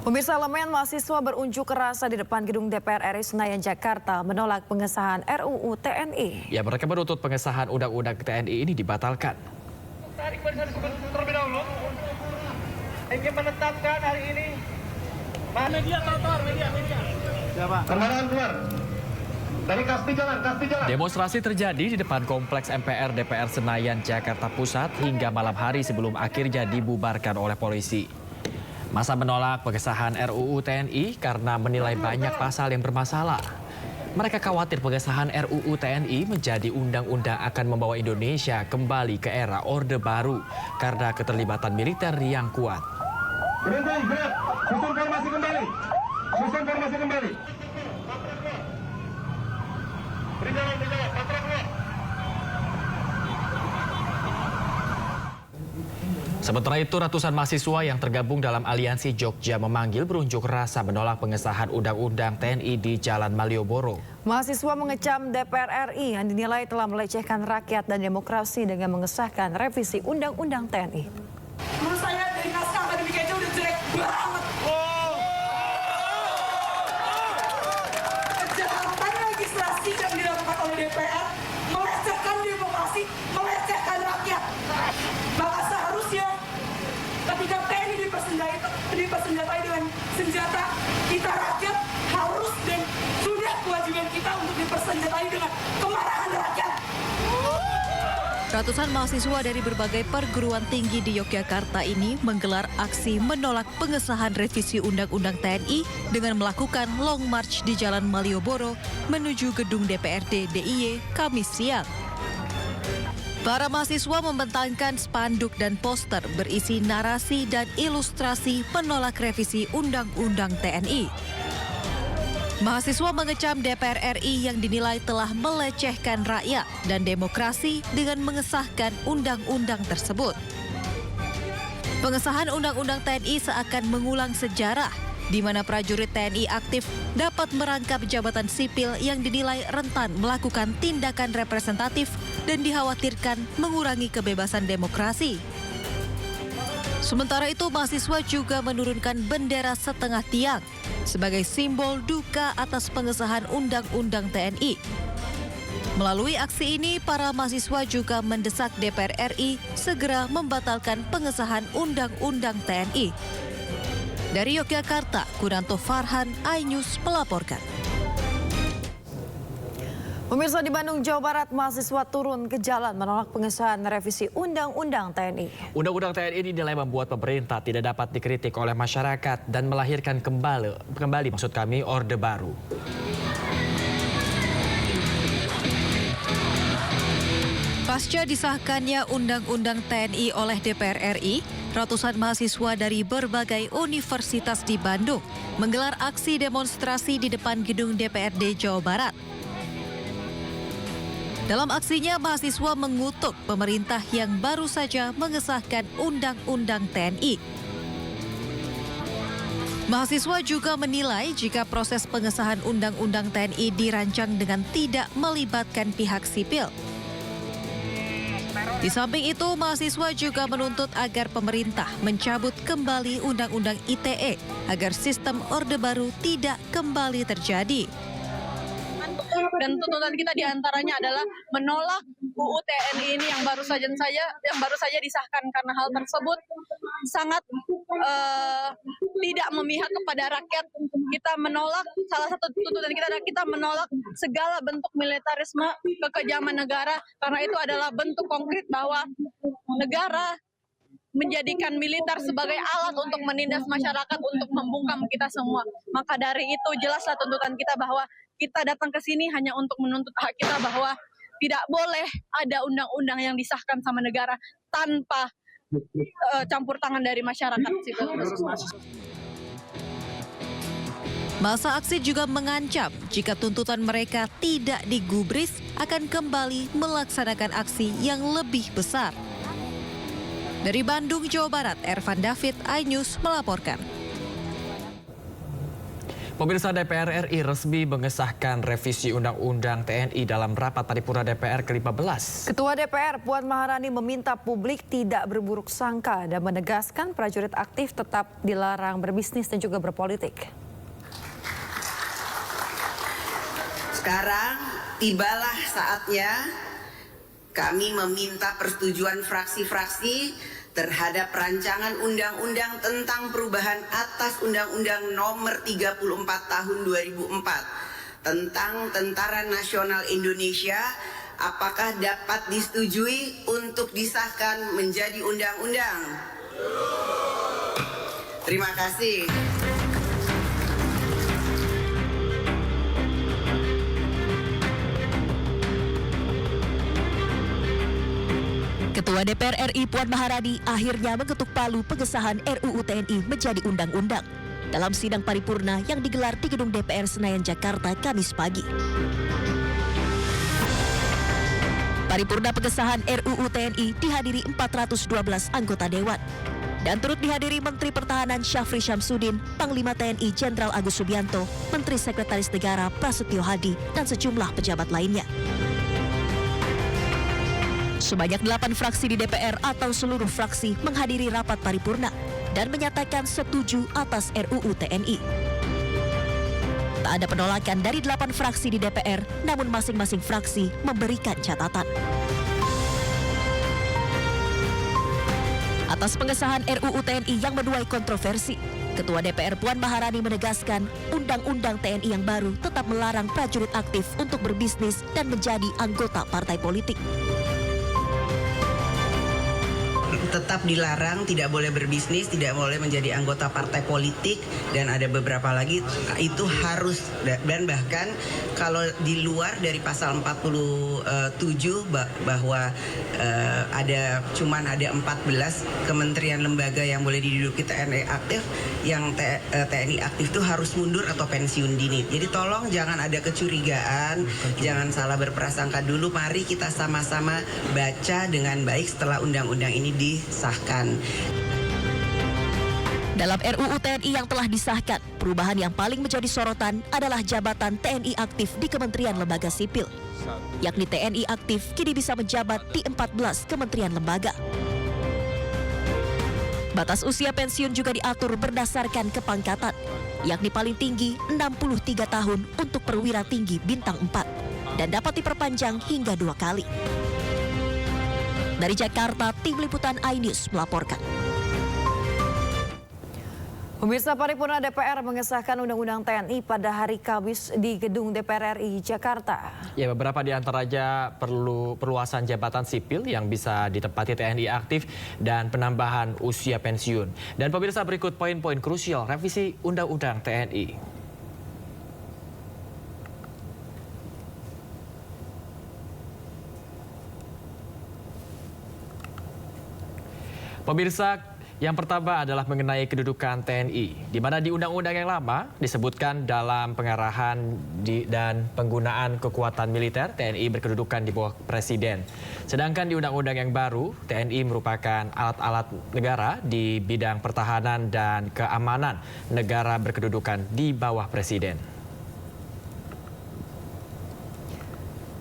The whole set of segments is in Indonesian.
Pemirsa, elemen mahasiswa berunjuk rasa di depan gedung DPR RI Senayan, Jakarta menolak pengesahan RUU TNI. Ya, mereka menuntut pengesahan Undang-Undang TNI ini dibatalkan. Tarik terlebih dahulu. Ingin menetapkan hari ini. Media kotor, media. Siapa? Kemana keluar? Dari Kaspi jalan. Demonstrasi terjadi di depan kompleks MPR DPR Senayan, Jakarta Pusat hingga malam hari sebelum akhirnya dibubarkan oleh polisi. Masa menolak pengesahan RUU TNI karena menilai banyak pasal yang bermasalah. Mereka khawatir pengesahan RUU TNI menjadi undang-undang akan membawa Indonesia kembali ke era Orde Baru karena keterlibatan militer yang kuat. Berhenti, gerak. Susun formasi kembali. Berjalan. Patra keluar. Sementara itu, ratusan mahasiswa yang tergabung dalam Aliansi Jogja memanggil berunjuk rasa menolak pengesahan Undang-Undang TNI di Jalan Malioboro. Mahasiswa mengecam DPR RI yang dinilai telah melecehkan rakyat dan demokrasi dengan mengesahkan revisi Undang-Undang TNI. Menurut saya dari naskah akademiknya udah jelek banget. Kejahatan legislasi yang dilakukan oleh DPR melecehkan demokrasi, melecehkan rakyat. Maka seharusnya ketika TNI dipersenjatai dengan senjata, kita rakyat harus dan sudah kewajiban kita untuk dipersenjatai dengan kemarahan rakyat. Ratusan mahasiswa dari berbagai perguruan tinggi di Yogyakarta ini menggelar aksi menolak pengesahan revisi Undang-Undang TNI dengan melakukan long march di Jalan Malioboro menuju gedung DPRD DIY Kamis siang. Para mahasiswa membentangkan spanduk dan poster berisi narasi dan ilustrasi penolak revisi Undang-Undang TNI. Mahasiswa mengecam DPR RI yang dinilai telah melecehkan rakyat dan demokrasi dengan mengesahkan undang-undang tersebut. Pengesahan Undang-Undang TNI seakan mengulang sejarah di mana prajurit TNI aktif dapat merangkap jabatan sipil yang dinilai rentan melakukan tindakan representatif dan dikhawatirkan mengurangi kebebasan demokrasi. Sementara itu, mahasiswa juga menurunkan bendera setengah tiang sebagai simbol duka atas pengesahan Undang-Undang TNI. Melalui aksi ini, para mahasiswa juga mendesak DPR RI segera membatalkan pengesahan Undang-Undang TNI. Dari Yogyakarta, Kunanto Farhan, iNews melaporkan. Pemirsa, di Bandung, Jawa Barat, mahasiswa turun ke jalan menolak pengesahan revisi Undang-Undang TNI. Undang-Undang TNI dinilai membuat pemerintah tidak dapat dikritik oleh masyarakat dan melahirkan kembali Orde Baru. Pasca disahkannya Undang-Undang TNI oleh DPR RI, ratusan mahasiswa dari berbagai universitas di Bandung menggelar aksi demonstrasi di depan gedung DPRD Jawa Barat. Dalam aksinya, mahasiswa mengutuk pemerintah yang baru saja mengesahkan Undang-Undang TNI. Mahasiswa juga menilai jika proses pengesahan Undang-Undang TNI dirancang dengan tidak melibatkan pihak sipil. Di samping itu, mahasiswa juga menuntut agar pemerintah mencabut kembali Undang-Undang ITE agar sistem Orde Baru tidak kembali terjadi. Dan tuntutan kita diantaranya adalah menolak UU TNI ini yang baru saja disahkan, karena hal tersebut sangat tidak memihak kepada rakyat. Kita menolak, salah satu tuntutan kita adalah kita menolak segala bentuk militerisme kekejaman negara, karena itu adalah bentuk konkret bahwa negara menjadikan militer sebagai alat untuk menindas masyarakat, untuk membungkam kita semua. Maka dari itu jelaslah tuntutan kita bahwa kita datang ke sini hanya untuk menuntut hak kita, bahwa tidak boleh ada undang-undang yang disahkan sama negara tanpa campur tangan dari masyarakat sipil. Masa aksi juga mengancam jika tuntutan mereka tidak digubris akan kembali melaksanakan aksi yang lebih besar. Dari Bandung, Jawa Barat, Ervan David, iNews melaporkan. Pemirsa, DPR RI resmi mengesahkan revisi Undang-Undang TNI dalam rapat paripurna DPR ke-15. Ketua DPR Puan Maharani meminta publik tidak berburuk sangka dan menegaskan prajurit aktif tetap dilarang berbisnis dan juga berpolitik. Sekarang tibalah saatnya kami meminta persetujuan fraksi-fraksi terhadap rancangan undang-undang tentang perubahan atas Undang-Undang Nomor 34 Tahun 2004 tentang Tentara Nasional Indonesia. Apakah dapat disetujui untuk disahkan menjadi undang-undang? Terima kasih. Ketua DPR RI Puan Maharani akhirnya mengetuk palu pengesahan RUU TNI menjadi undang-undang dalam sidang paripurna yang digelar di Gedung DPR Senayan, Jakarta, Kamis pagi. Paripurna pengesahan RUU TNI dihadiri 412 anggota Dewan dan turut dihadiri Menteri Pertahanan Syafri Syamsuddin, Panglima TNI Jenderal Agus Subianto, Menteri Sekretaris Negara Prasetyo Hadi, dan sejumlah pejabat lainnya. Sebanyak 8 fraksi di DPR atau seluruh fraksi menghadiri rapat paripurna dan menyatakan setuju atas RUU TNI. Tak ada penolakan dari 8 fraksi di DPR, namun masing-masing fraksi memberikan catatan. Atas pengesahan RUU TNI yang menuai kontroversi, Ketua DPR Puan Maharani menegaskan Undang-Undang TNI yang baru tetap melarang prajurit aktif untuk berbisnis dan menjadi anggota partai politik. Tetap dilarang, tidak boleh berbisnis, tidak boleh menjadi anggota partai politik, dan ada beberapa lagi itu harus, dan bahkan kalau di luar dari pasal 47 bahwa cuman ada 14 kementerian lembaga yang boleh diduduki TNI aktif, yang TNI aktif itu harus mundur atau pensiun dini. Jadi tolong jangan ada kecurigaan, jangan salah berprasangka dulu. Mari kita sama-sama baca dengan baik setelah undang-undang ini disahkan. Dalam RUU TNI yang telah disahkan, perubahan yang paling menjadi sorotan adalah jabatan TNI aktif di Kementerian Lembaga Sipil. Yakni TNI aktif kini bisa menjabat di 14 kementerian lembaga. Batas usia pensiun juga diatur berdasarkan kepangkatan, yakni paling tinggi 63 tahun untuk perwira tinggi bintang 4 dan dapat diperpanjang hingga 2 kali. Dari Jakarta, Tim Liputan iNews melaporkan. Pemirsa, paripurna DPR mengesahkan Undang-Undang TNI pada hari Kamis di Gedung DPR RI Jakarta. Ya, beberapa di antaranya perluasan jabatan sipil yang bisa ditempati TNI aktif dan penambahan usia pensiun. Dan pemirsa, berikut poin-poin krusial revisi Undang-Undang TNI. Pemirsa, yang pertama adalah mengenai kedudukan TNI, di mana di Undang-Undang yang lama disebutkan dalam pengarahan dan penggunaan kekuatan militer, TNI berkedudukan di bawah Presiden. Sedangkan di Undang-Undang yang baru, TNI merupakan alat-alat negara di bidang pertahanan dan keamanan negara berkedudukan di bawah Presiden.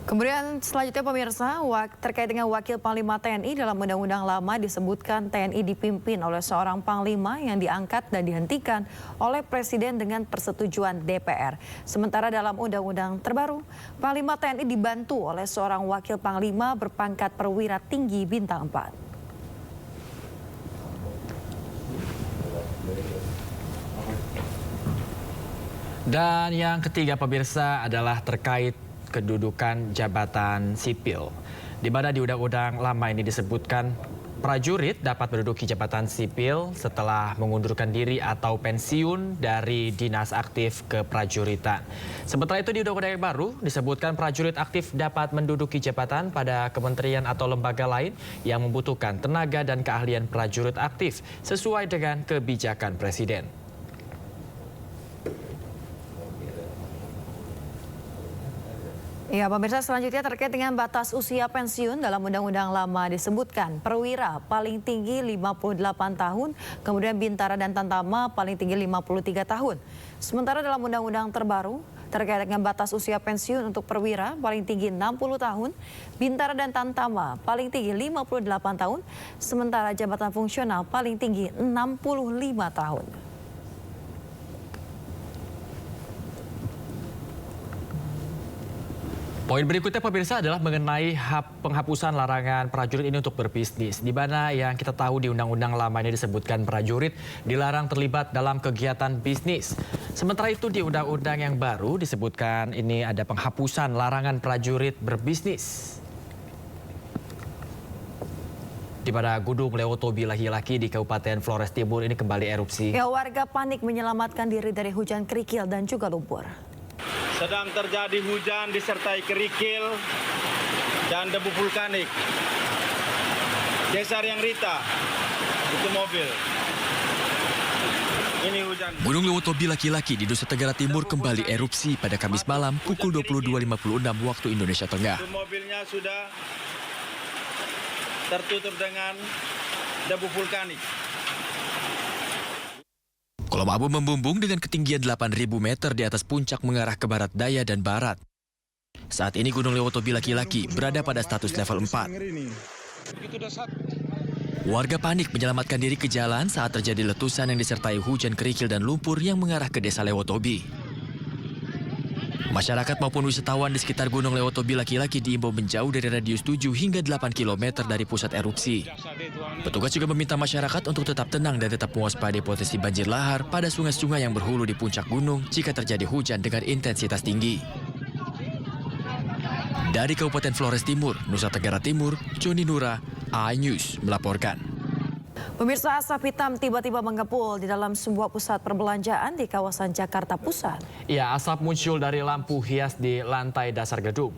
Kemudian selanjutnya pemirsa, terkait dengan Wakil Panglima TNI dalam Undang-Undang lama disebutkan TNI dipimpin oleh seorang Panglima yang diangkat dan dihentikan oleh Presiden dengan persetujuan DPR. Sementara dalam Undang-Undang terbaru, Panglima TNI dibantu oleh seorang Wakil Panglima berpangkat perwira tinggi bintang 4. Dan yang ketiga pemirsa adalah terkait kedudukan jabatan sipil, di mana di Undang-Undang lama ini disebutkan prajurit dapat menduduki jabatan sipil setelah mengundurkan diri atau pensiun dari dinas aktif keprajuritan. Sementara itu di Undang-Undang yang baru disebutkan prajurit aktif dapat menduduki jabatan pada kementerian atau lembaga lain yang membutuhkan tenaga dan keahlian prajurit aktif sesuai dengan kebijakan Presiden. Ya, pemirsa, selanjutnya terkait dengan batas usia pensiun dalam Undang-Undang Lama disebutkan perwira paling tinggi 58 tahun, kemudian bintara dan tantama paling tinggi 53 tahun. Sementara dalam Undang-Undang terbaru terkait dengan batas usia pensiun untuk perwira paling tinggi 60 tahun, bintara dan tantama paling tinggi 58 tahun, sementara jabatan fungsional paling tinggi 65 tahun. Poin berikutnya pemirsa adalah mengenai penghapusan larangan prajurit ini untuk berbisnis. Di mana yang kita tahu di Undang-Undang Lama ini disebutkan prajurit dilarang terlibat dalam kegiatan bisnis. Sementara itu di Undang-Undang yang baru disebutkan ini ada penghapusan larangan prajurit berbisnis. Di mana Gunung Lewotobi laki-laki di Kabupaten Flores Timur ini kembali erupsi. Ya, warga panik menyelamatkan diri dari hujan kerikil dan juga lumpur. Sedang terjadi hujan disertai kerikil dan debu vulkanik. Desa Riang Rita, itu mobil. Ini hujan. Gunung Lewotobi laki-laki di Nusa Tenggara Timur kembali erupsi pada Kamis malam pukul 22.56 waktu Indonesia Tengah. Itu mobilnya sudah tertutup dengan debu vulkanik. Kolom abu membumbung dengan ketinggian 8.000 meter di atas puncak mengarah ke barat daya dan barat. Saat ini Gunung Lewotobi laki-laki berada pada status level 4. Warga panik menyelamatkan diri ke jalan saat terjadi letusan yang disertai hujan kerikil dan lumpur yang mengarah ke desa Lewotobi. Masyarakat maupun wisatawan di sekitar Gunung Lewotobi laki-laki diimbau menjauh dari radius 7 hingga 8 km dari pusat erupsi. Petugas juga meminta masyarakat untuk tetap tenang dan tetap mewaspadai potensi banjir lahar pada sungai-sungai yang berhulu di puncak gunung jika terjadi hujan dengan intensitas tinggi. Dari Kabupaten Flores Timur, Nusa Tenggara Timur, Joni Nura, iNews melaporkan. Pemirsa, asap hitam tiba-tiba mengepul di dalam sebuah pusat perbelanjaan di kawasan Jakarta Pusat. Ya, asap muncul dari lampu hias di lantai dasar gedung.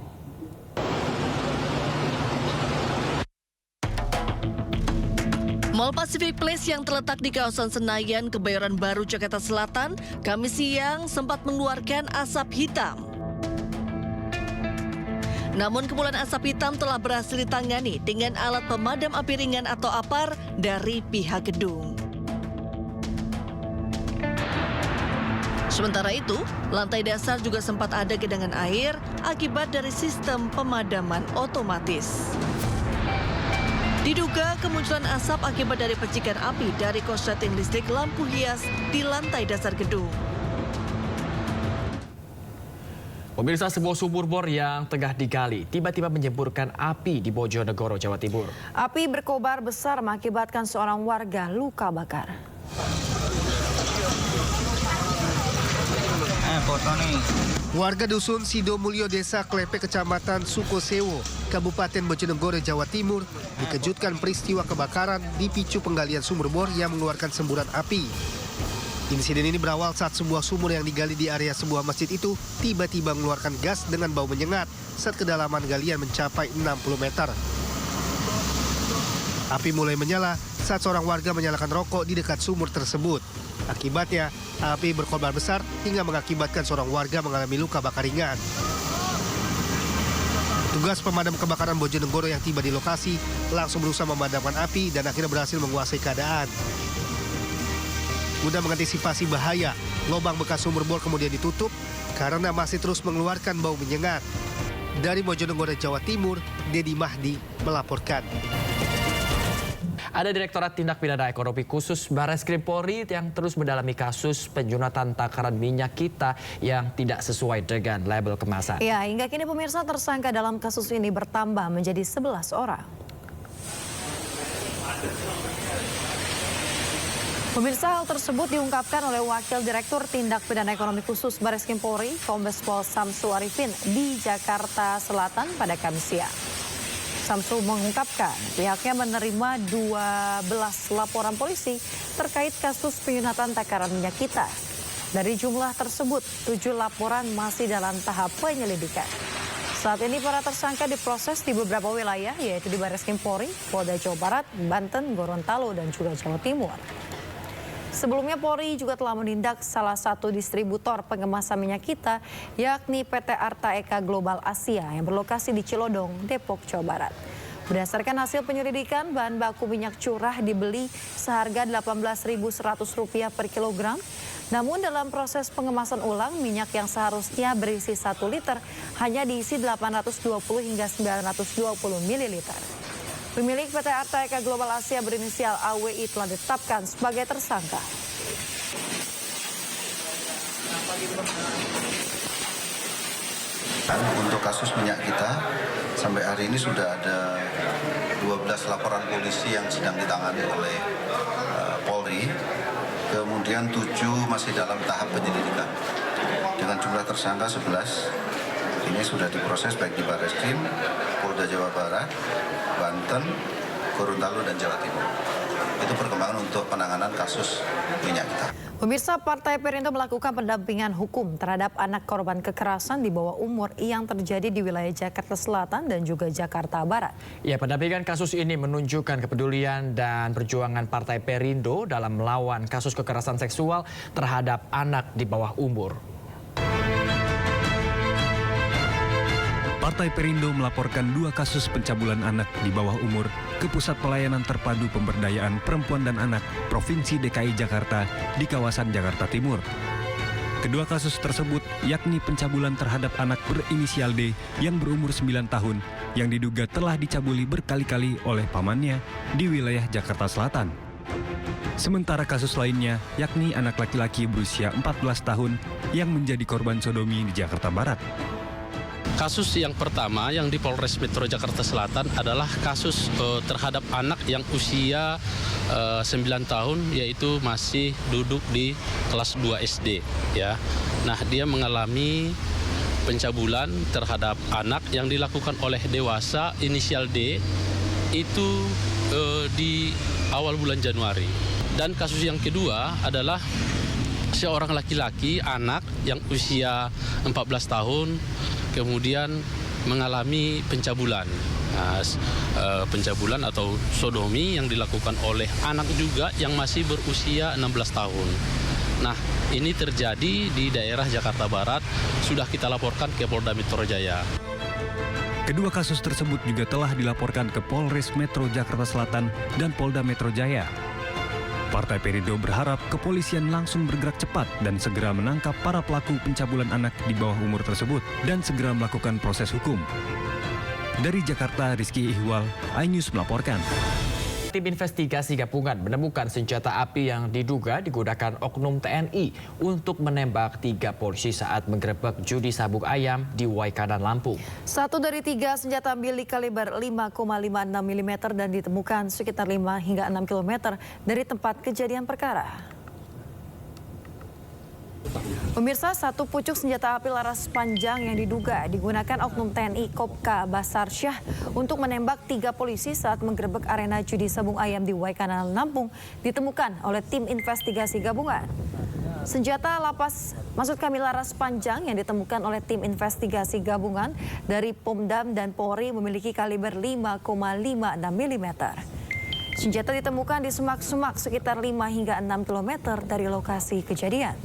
Mall Pacific Place yang terletak di kawasan Senayan, Kebayoran Baru, Jakarta Selatan, Kamis siang sempat mengeluarkan asap hitam. Namun kepulan asap hitam telah berhasil ditangani dengan alat pemadam api ringan atau APAR dari pihak gedung. Sementara itu, lantai dasar juga sempat ada genangan air akibat dari sistem pemadaman otomatis. Diduga kemunculan asap akibat dari percikan api dari korsleting listrik lampu hias di lantai dasar gedung. Pemirsa, sebuah sumur bor yang tengah digali tiba-tiba menyemburkan api di Bojonegoro, Jawa Timur. Api berkobar besar mengakibatkan seorang warga luka bakar. Warga dusun Sidomulyo, Desa Klepe, Kecamatan Sukosewo, Kabupaten Bojonegoro, Jawa Timur, dikejutkan peristiwa kebakaran dipicu penggalian sumur bor yang mengeluarkan semburan api. Insiden ini berawal saat sebuah sumur yang digali di area sebuah masjid itu tiba-tiba mengeluarkan gas dengan bau menyengat saat kedalaman galian mencapai 60 meter. Api mulai menyala saat seorang warga menyalakan rokok di dekat sumur tersebut. Akibatnya, api berkobar besar hingga mengakibatkan seorang warga mengalami luka bakar ringan. Tugas pemadam kebakaran Bojonegoro yang tiba di lokasi langsung berusaha memadamkan api dan akhirnya berhasil menguasai keadaan. Guna mengantisipasi bahaya, lubang bekas sumur bor kemudian ditutup karena masih terus mengeluarkan bau menyengat. Dari Bojonegoro, Jawa Timur, Dedi Mahdi melaporkan. Ada Direktorat Tindak Pidana Ekonomi Khusus Barreskrim Polri yang terus mendalami kasus penyunatan takaran minyak kita yang tidak sesuai dengan label kemasan. Ya, hingga kini pemirsa, tersangka dalam kasus ini bertambah menjadi 11 orang. Pemirsa, hal tersebut diungkapkan oleh Wakil Direktur Tindak Pidana Ekonomi Khusus Barreskrim Polri, Kombes Pol Samsul Arifin di Jakarta Selatan pada Kamis siang. Samsul mengungkapkan pihaknya menerima 12 laporan polisi terkait kasus penyunatan takaran minyak kita. Dari jumlah tersebut, 7 laporan masih dalam tahap penyelidikan. Saat ini para tersangka diproses di beberapa wilayah, yaitu di Barreskrim Polri, Polda Jawa Barat, Banten, Gorontalo, dan juga Jawa Timur. Sebelumnya Polri juga telah menindak salah satu distributor pengemasan minyak kita, yakni PT Arta Eka Global Asia yang berlokasi di Cilodong, Depok, Jawa Barat. Berdasarkan hasil penyelidikan, bahan baku minyak curah dibeli seharga Rp18.100 per kilogram. Namun dalam proses pengemasan ulang, minyak yang seharusnya berisi 1 liter hanya diisi 820 hingga 920 ml. Pemilik PT Arta Eka Global Asia berinisial AWI telah ditetapkan sebagai tersangka. Untuk kasus minyak kita, sampai hari ini sudah ada 12 laporan polisi yang sedang ditangani oleh Polri, kemudian 7 masih dalam tahap penyelidikan. Dengan jumlah tersangka 11, ini sudah diproses baik di Barreskrim, Polda Jawa Barat, Banten, Gorontalo, dan Jawa Timur. Itu perkembangan untuk penanganan kasus minyak kita. Pemirsa, Partai Perindo melakukan pendampingan hukum terhadap anak korban kekerasan di bawah umur yang terjadi di wilayah Jakarta Selatan dan juga Jakarta Barat. Ya, pendampingan kasus ini menunjukkan kepedulian dan perjuangan Partai Perindo dalam melawan kasus kekerasan seksual terhadap anak di bawah umur. Partai Perindo melaporkan 2 kasus pencabulan anak di bawah umur ke Pusat Pelayanan Terpadu Pemberdayaan Perempuan dan Anak Provinsi DKI Jakarta di kawasan Jakarta Timur. Kedua kasus tersebut yakni pencabulan terhadap anak berinisial D yang berumur 9 tahun yang diduga telah dicabuli berkali-kali oleh pamannya di wilayah Jakarta Selatan. Sementara kasus lainnya yakni anak laki-laki berusia 14 tahun yang menjadi korban sodomi di Jakarta Barat. Kasus yang pertama yang di Polres Metro Jakarta Selatan adalah kasus terhadap anak yang usia 9 tahun, yaitu masih duduk di kelas 2 SD. Ya. Nah, dia mengalami pencabulan terhadap anak yang dilakukan oleh dewasa inisial D itu di awal bulan Januari. Dan kasus yang kedua adalah seorang laki-laki anak yang usia 14 tahun kemudian mengalami pencabulan. Pencabulan atau sodomi yang dilakukan oleh anak juga yang masih berusia 16 tahun. Nah, ini terjadi di daerah Jakarta Barat, sudah kita laporkan ke Polda Metro Jaya. Kedua kasus tersebut juga telah dilaporkan ke Polres Metro Jakarta Selatan dan Polda Metro Jaya. Partai Perindo berharap kepolisian langsung bergerak cepat dan segera menangkap para pelaku pencabulan anak di bawah umur tersebut dan segera melakukan proses hukum. Dari Jakarta, Rizky Ihwal, iNews melaporkan. Tim investigasi gabungan menemukan senjata api yang diduga digunakan oknum TNI untuk menembak 3 polisi saat menggerebek judi sabung ayam di Waikanan, Lampung. 1 dari 3 senjata milik kaliber 5,56 mm dan ditemukan sekitar 5 hingga 6 km dari tempat kejadian perkara. Pemirsa, 1 pucuk senjata api laras panjang yang diduga digunakan oknum TNI Kopka Basarsyah untuk menembak 3 polisi saat menggerebek arena judi sabung ayam di Waikanan, Lampung ditemukan oleh tim investigasi gabungan. Senjata laras panjang yang ditemukan oleh tim investigasi gabungan dari Pomdam dan Polri memiliki kaliber 5,56 mm. Senjata ditemukan di semak-semak sekitar 5 hingga 6 km dari lokasi kejadian.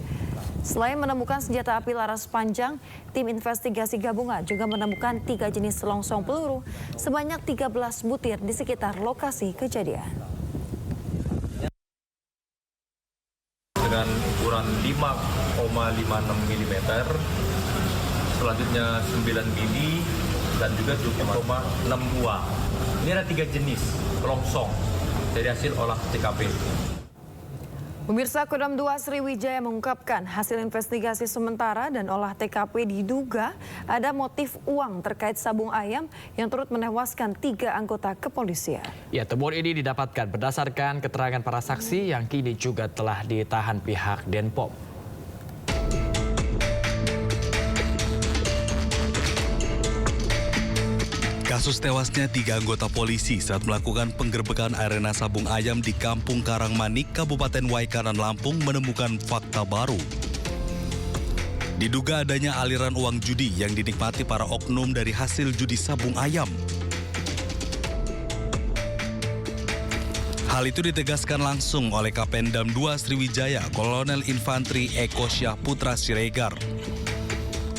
Selain menemukan senjata api laras panjang, tim investigasi gabungan juga menemukan 3 jenis selongsong peluru sebanyak 13 butir di sekitar lokasi kejadian. Dengan ukuran 5,56 mm, selanjutnya 9 mili dan juga 7,6 buah. Ini ada 3 jenis selongsong dari hasil olah TKP. Pemirsa, Kodam 2 Sriwijaya mengungkapkan hasil investigasi sementara dan olah TKP diduga ada motif uang terkait sabung ayam yang turut menewaskan 3 anggota kepolisian. Ya, temuan ini didapatkan berdasarkan keterangan para saksi yang kini juga telah ditahan pihak Denpom. Kasus tewasnya 3 anggota polisi saat melakukan penggerbekan arena sabung ayam di Kampung Karangmanik, Kabupaten Waikanan, Lampung menemukan fakta baru. Diduga adanya aliran uang judi yang dinikmati para oknum dari hasil judi sabung ayam. Hal itu ditegaskan langsung oleh Kapendam 2 Sriwijaya, Kolonel Infantri Eko Syah Putra Siregar.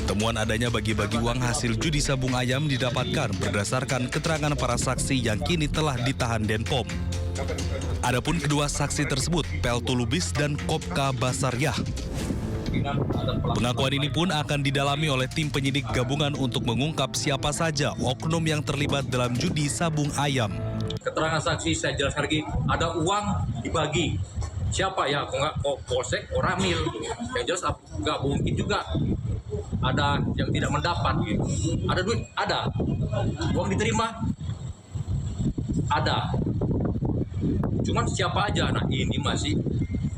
Temuan adanya bagi-bagi uang hasil judi sabung ayam didapatkan berdasarkan keterangan para saksi yang kini telah ditahan Denpom. Adapun kedua saksi tersebut, Peltu Lubis dan Kopka Basaryah. Pengakuan ini pun akan didalami oleh tim penyidik gabungan untuk mengungkap siapa saja oknum yang terlibat dalam judi sabung ayam. Keterangan saksi saya jelaskan lagi, ada uang dibagi. Siapa ya? Kok polsek, Ramil. Yang jelas nggak mungkin juga ada yang tidak mendapat. Gitu. Ada duit? Ada. Uang diterima? Ada. Cuman siapa aja? Nah ini masih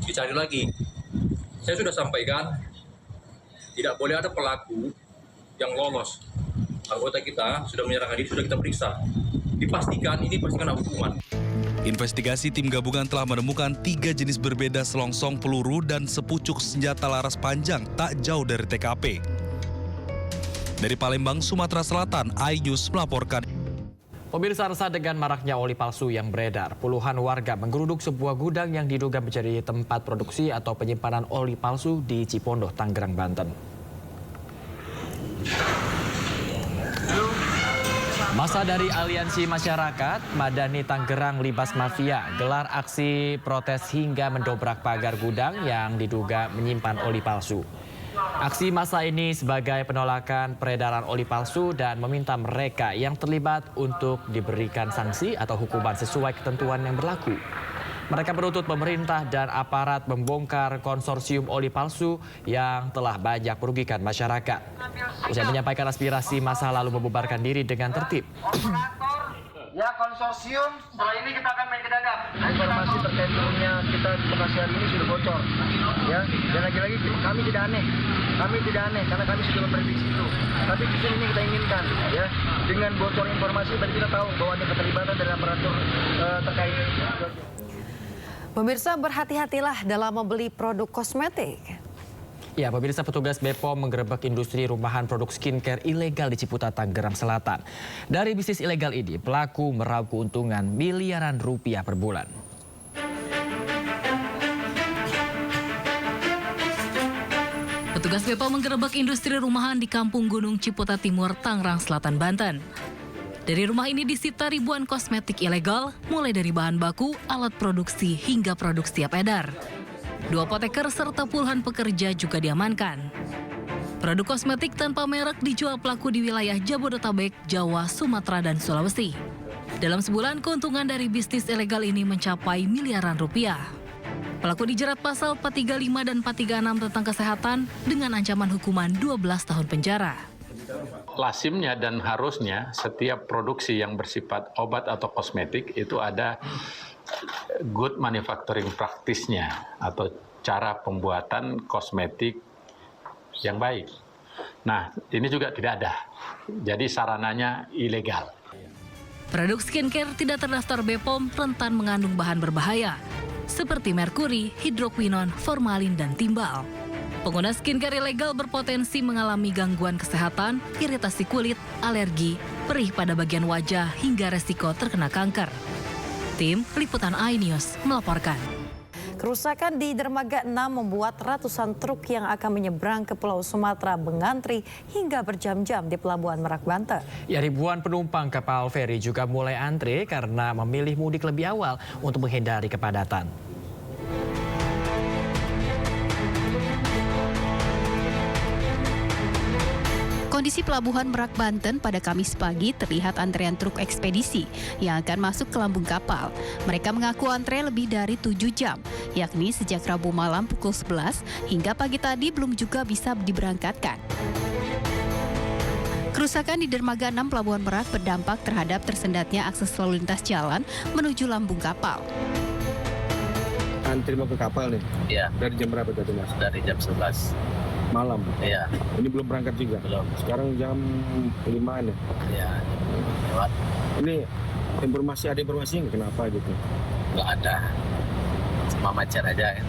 dicari lagi. Saya sudah sampaikan, tidak boleh ada pelaku yang lolos. Anggota kita sudah menyerahkan diri, sudah kita periksa. Dipastikan ini pasti kena hukuman. Investigasi tim gabungan telah menemukan 3 jenis berbeda selongsong peluru dan sepucuk senjata laras panjang tak jauh dari TKP. Dari Palembang, Sumatera Selatan, iNews melaporkan. Pemirsa, resah dengan maraknya oli palsu yang beredar. Puluhan warga menggeruduk sebuah gudang yang diduga menjadi tempat produksi atau penyimpanan oli palsu di Cipondoh, Tangerang, Banten. Masa dari Aliansi Masyarakat Madani Tangerang Libas Mafia gelar aksi protes hingga mendobrak pagar gudang yang diduga menyimpan oli palsu. Aksi massa ini sebagai penolakan peredaran oli palsu dan meminta mereka yang terlibat untuk diberikan sanksi atau hukuman sesuai ketentuan yang berlaku. Mereka menuntut pemerintah dan aparat membongkar konsorsium oli palsu yang telah banyak merugikan masyarakat. Usai menyampaikan aspirasi, massa lalu membubarkan diri dengan tertib. Ya, konsorsium setelah ini kita akan main ke dadap. Informasi terkait turunnya kita di Bekasi hari ini sudah bocor. Ya, dan lagi-lagi kami tidak aneh. Kami tidak aneh karena kami sudah memprediksi itu. Tapi justru ini kita inginkan, ya, dengan bocor informasi berarti kita tahu bahwa ada keterlibatan dari aparatur terkait. Pemirsa, berhati-hatilah dalam membeli produk kosmetik. Ya, pemirsa, petugas BPOM menggerebek industri rumahan produk skincare ilegal di Ciputat, Tangerang Selatan. Dari bisnis ilegal ini, pelaku meraup keuntungan miliaran rupiah per bulan. Petugas BPOM menggerebek industri rumahan di Kampung Gunung Ciputat Timur, Tangerang Selatan, Banten. Dari rumah ini disita ribuan kosmetik ilegal, mulai dari bahan baku, alat produksi, hingga produk siap edar. 2 apoteker serta puluhan pekerja juga diamankan. Produk kosmetik tanpa merek dijual pelaku di wilayah Jabodetabek, Jawa, Sumatera, dan Sulawesi. Dalam sebulan, keuntungan dari bisnis ilegal ini mencapai miliaran rupiah. Pelaku dijerat pasal 435 dan 436 tentang kesehatan dengan ancaman hukuman 12 tahun penjara. Lazimnya dan harusnya setiap produksi yang bersifat obat atau kosmetik itu ada good manufacturing practice-nya atau cara pembuatan kosmetik yang baik. Nah, ini juga tidak ada. Jadi sarananya ilegal. Produk skincare tidak terdaftar BPOM rentan mengandung bahan berbahaya seperti merkuri, hidroquinon, formalin, dan timbal. Pengguna skincare ilegal berpotensi mengalami gangguan kesehatan, iritasi kulit, alergi, perih pada bagian wajah, hingga resiko terkena kanker. Tim Liputan iNews melaporkan. Kerusakan di Dermaga 6 membuat ratusan truk yang akan menyeberang ke Pulau Sumatera mengantri hingga berjam-jam di Pelabuhan Merak, Banten. Ya, ribuan penumpang kapal feri juga mulai antre karena memilih mudik lebih awal untuk menghindari kepadatan. Kondisi Pelabuhan Merak, Banten pada Kamis pagi terlihat antrean truk ekspedisi yang akan masuk ke lambung kapal. Mereka mengaku antre lebih dari 7 jam, yakni sejak Rabu malam pukul 11 hingga pagi tadi belum juga bisa diberangkatkan. Kerusakan di Dermaga 6 Pelabuhan Merak berdampak terhadap tersendatnya akses lalu lintas jalan menuju lambung kapal. Antri mau ke kapal nih? Iya. Dari jam berapa tadi, Mas? Dari jam 11. Malam? Iya. Ini belum berangkat juga? Belum. Sekarang jam 5-an ya? Iya, lewat. Ini ada informasi kenapa gitu? Nggak ada. Cuma macet aja.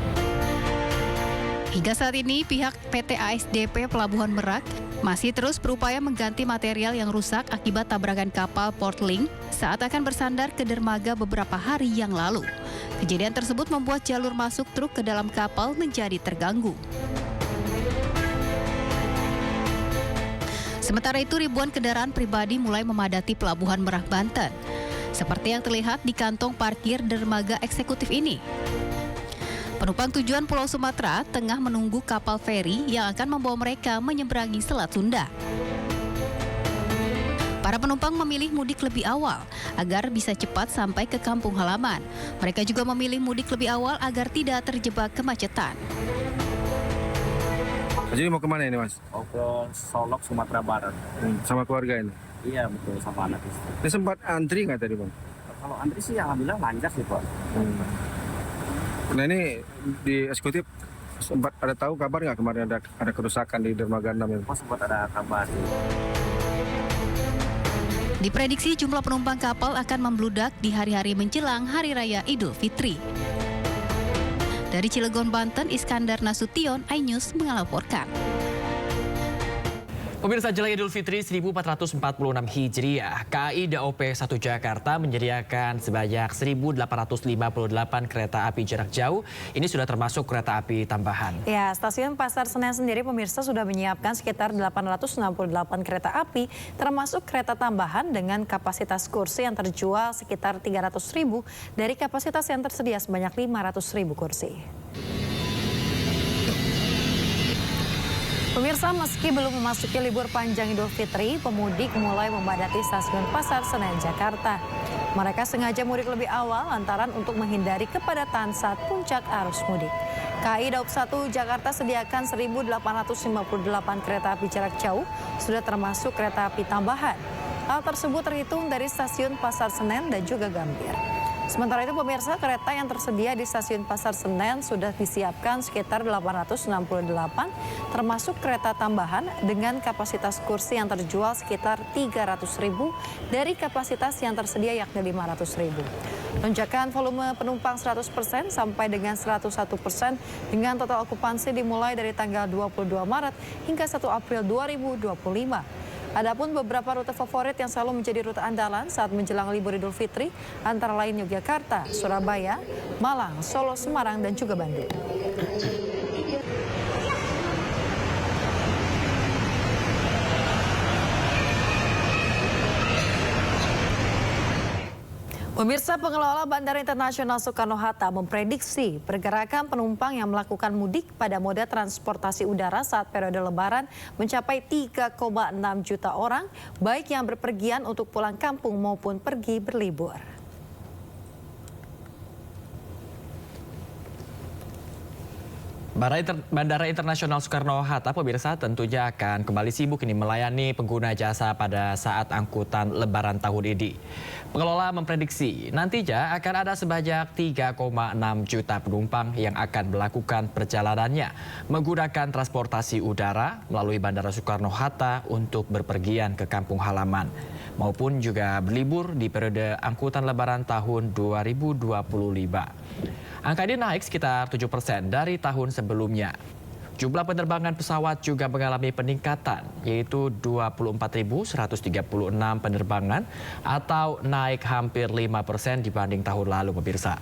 Hingga saat ini, pihak PT ASDP Pelabuhan Merak masih terus berupaya mengganti material yang rusak akibat tabrakan kapal Portlink saat akan bersandar ke dermaga beberapa hari yang lalu. Kejadian tersebut membuat jalur masuk truk ke dalam kapal menjadi terganggu. Sementara itu, ribuan kendaraan pribadi mulai memadati Pelabuhan Merak, Banten. Seperti yang terlihat di kantong parkir dermaga eksekutif ini. Penumpang tujuan Pulau Sumatera tengah menunggu kapal feri yang akan membawa mereka menyeberangi Selat Sunda. Para penumpang memilih mudik lebih awal agar bisa cepat sampai ke kampung halaman. Mereka juga memilih mudik lebih awal agar tidak terjebak kemacetan. Jadi mau kemana ini, Mas? Mau ke Solok, Sumatera Barat. Sama keluarga ini? Iya, betul, sama anak istri. Ini sempat antri nggak tadi, Bang? Kalau antri sih alhamdulillah lancar sih, Pak. Nah, ini di eksekutif sempat ada tahu kabar nggak kemarin ada kerusakan di dermaga 6 ini? Oh, sempat ada kabar. Diprediksi jumlah penumpang kapal akan membludak di hari-hari menjelang Hari Raya Idul Fitri. Dari Cilegon, Banten, Iskandar Nasution, iNews melaporkan. Pemirsa, jelang Idul Fitri 1446 Hijriah, KAI Daop 1 Jakarta menyediakan sebanyak 1.858 kereta api jarak jauh. Ini sudah termasuk kereta api tambahan. Ya, stasiun Pasar Senen sendiri pemirsa sudah menyiapkan sekitar 868 kereta api, termasuk kereta tambahan dengan kapasitas kursi yang terjual sekitar 300.000 dari kapasitas yang tersedia sebanyak 500.000 kursi. Pemirsa, meski belum memasuki libur panjang Idul Fitri, pemudik mulai memadati stasiun Pasar Senen, Jakarta. Mereka sengaja mudik lebih awal lantaran untuk menghindari kepadatan saat puncak arus mudik. KAI Daop 1 Jakarta sediakan 1.858 kereta api jarak jauh, sudah termasuk kereta api tambahan. Hal tersebut terhitung dari stasiun Pasar Senen dan juga Gambir. Sementara itu pemirsa, kereta yang tersedia di stasiun Pasar Senen sudah disiapkan sekitar 868, termasuk kereta tambahan dengan kapasitas kursi yang terjual sekitar 300.000 dari kapasitas yang tersedia yakni 500.000. Lonjakan volume penumpang 100% sampai dengan 101% dengan total okupansi dimulai dari tanggal 22 Maret hingga 1 April 2025. Adapun beberapa rute favorit yang selalu menjadi rute andalan saat menjelang libur Idul Fitri antara lain Yogyakarta, Surabaya, Malang, Solo, Semarang, dan juga Bandung. Pemirsa, pengelola Bandara Internasional Soekarno-Hatta memprediksi pergerakan penumpang yang melakukan mudik pada moda transportasi udara saat periode Lebaran mencapai 3,6 juta orang, baik yang berpergian untuk pulang kampung maupun pergi berlibur. Bandara Internasional Soekarno-Hatta pemirsa tentunya akan kembali sibuk ini melayani pengguna jasa pada saat angkutan Lebaran tahun ini. Pengelola memprediksi nantinya akan ada sebanyak 3,6 juta penumpang yang akan melakukan perjalanannya menggunakan transportasi udara melalui Bandara Soekarno-Hatta untuk berpergian ke kampung halaman maupun juga berlibur di periode angkutan Lebaran tahun 2025. Angka ini naik sekitar 7% dari tahun sebelumnya. Jumlah penerbangan pesawat juga mengalami peningkatan, yaitu 24.136 penerbangan atau naik hampir 5% dibanding tahun lalu, pemirsa.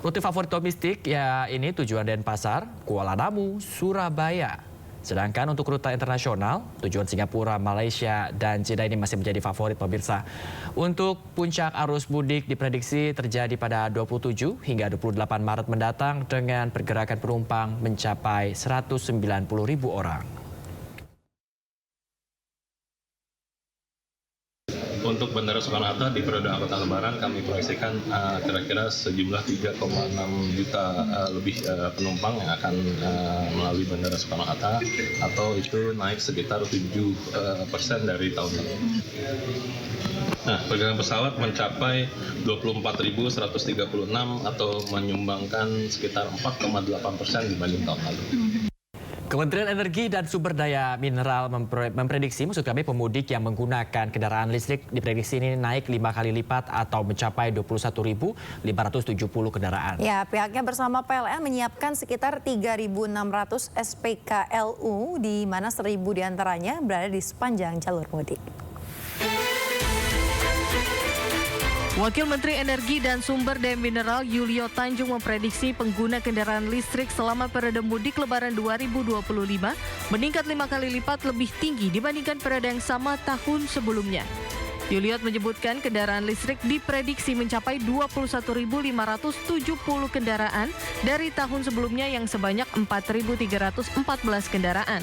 Rute favorit domestik ya ini tujuan Denpasar, Kuala Namu, Surabaya. Sedangkan untuk rute internasional, tujuan Singapura, Malaysia, dan Jeddah ini masih menjadi favorit pemirsa. Untuk puncak arus mudik diprediksi terjadi pada 27 hingga 28 Maret mendatang dengan pergerakan penumpang mencapai 190.000 orang. Untuk Bandara Soekarno-Hatta di periode angkutan Lebaran kami proyeksikan kira-kira sejumlah 3,6 juta lebih penumpang yang akan melalui Bandara Soekarno-Hatta atau itu naik sekitar 7% dari tahun lalu. Nah, pergerakan pesawat mencapai 24.136 atau menyumbangkan sekitar 4,8% dibanding tahun lalu. Kementerian Energi dan Sumber Daya Mineral memprediksi, maksud kami pemudik yang menggunakan kendaraan listrik diprediksi ini naik 5 kali lipat atau mencapai 21.570 kendaraan. Ya, pihaknya bersama PLN menyiapkan sekitar 3.600 SPKLU di mana 1.000 diantaranya berada di sepanjang jalur mudik. Wakil Menteri Energi dan Sumber Daya Mineral Yulio Tanjung memprediksi pengguna kendaraan listrik selama periode mudik Lebaran 2025 meningkat 5 kali lipat lebih tinggi dibandingkan periode yang sama tahun sebelumnya. Yuliot menyebutkan kendaraan listrik diprediksi mencapai 21.570 kendaraan dari tahun sebelumnya yang sebanyak 4.314 kendaraan.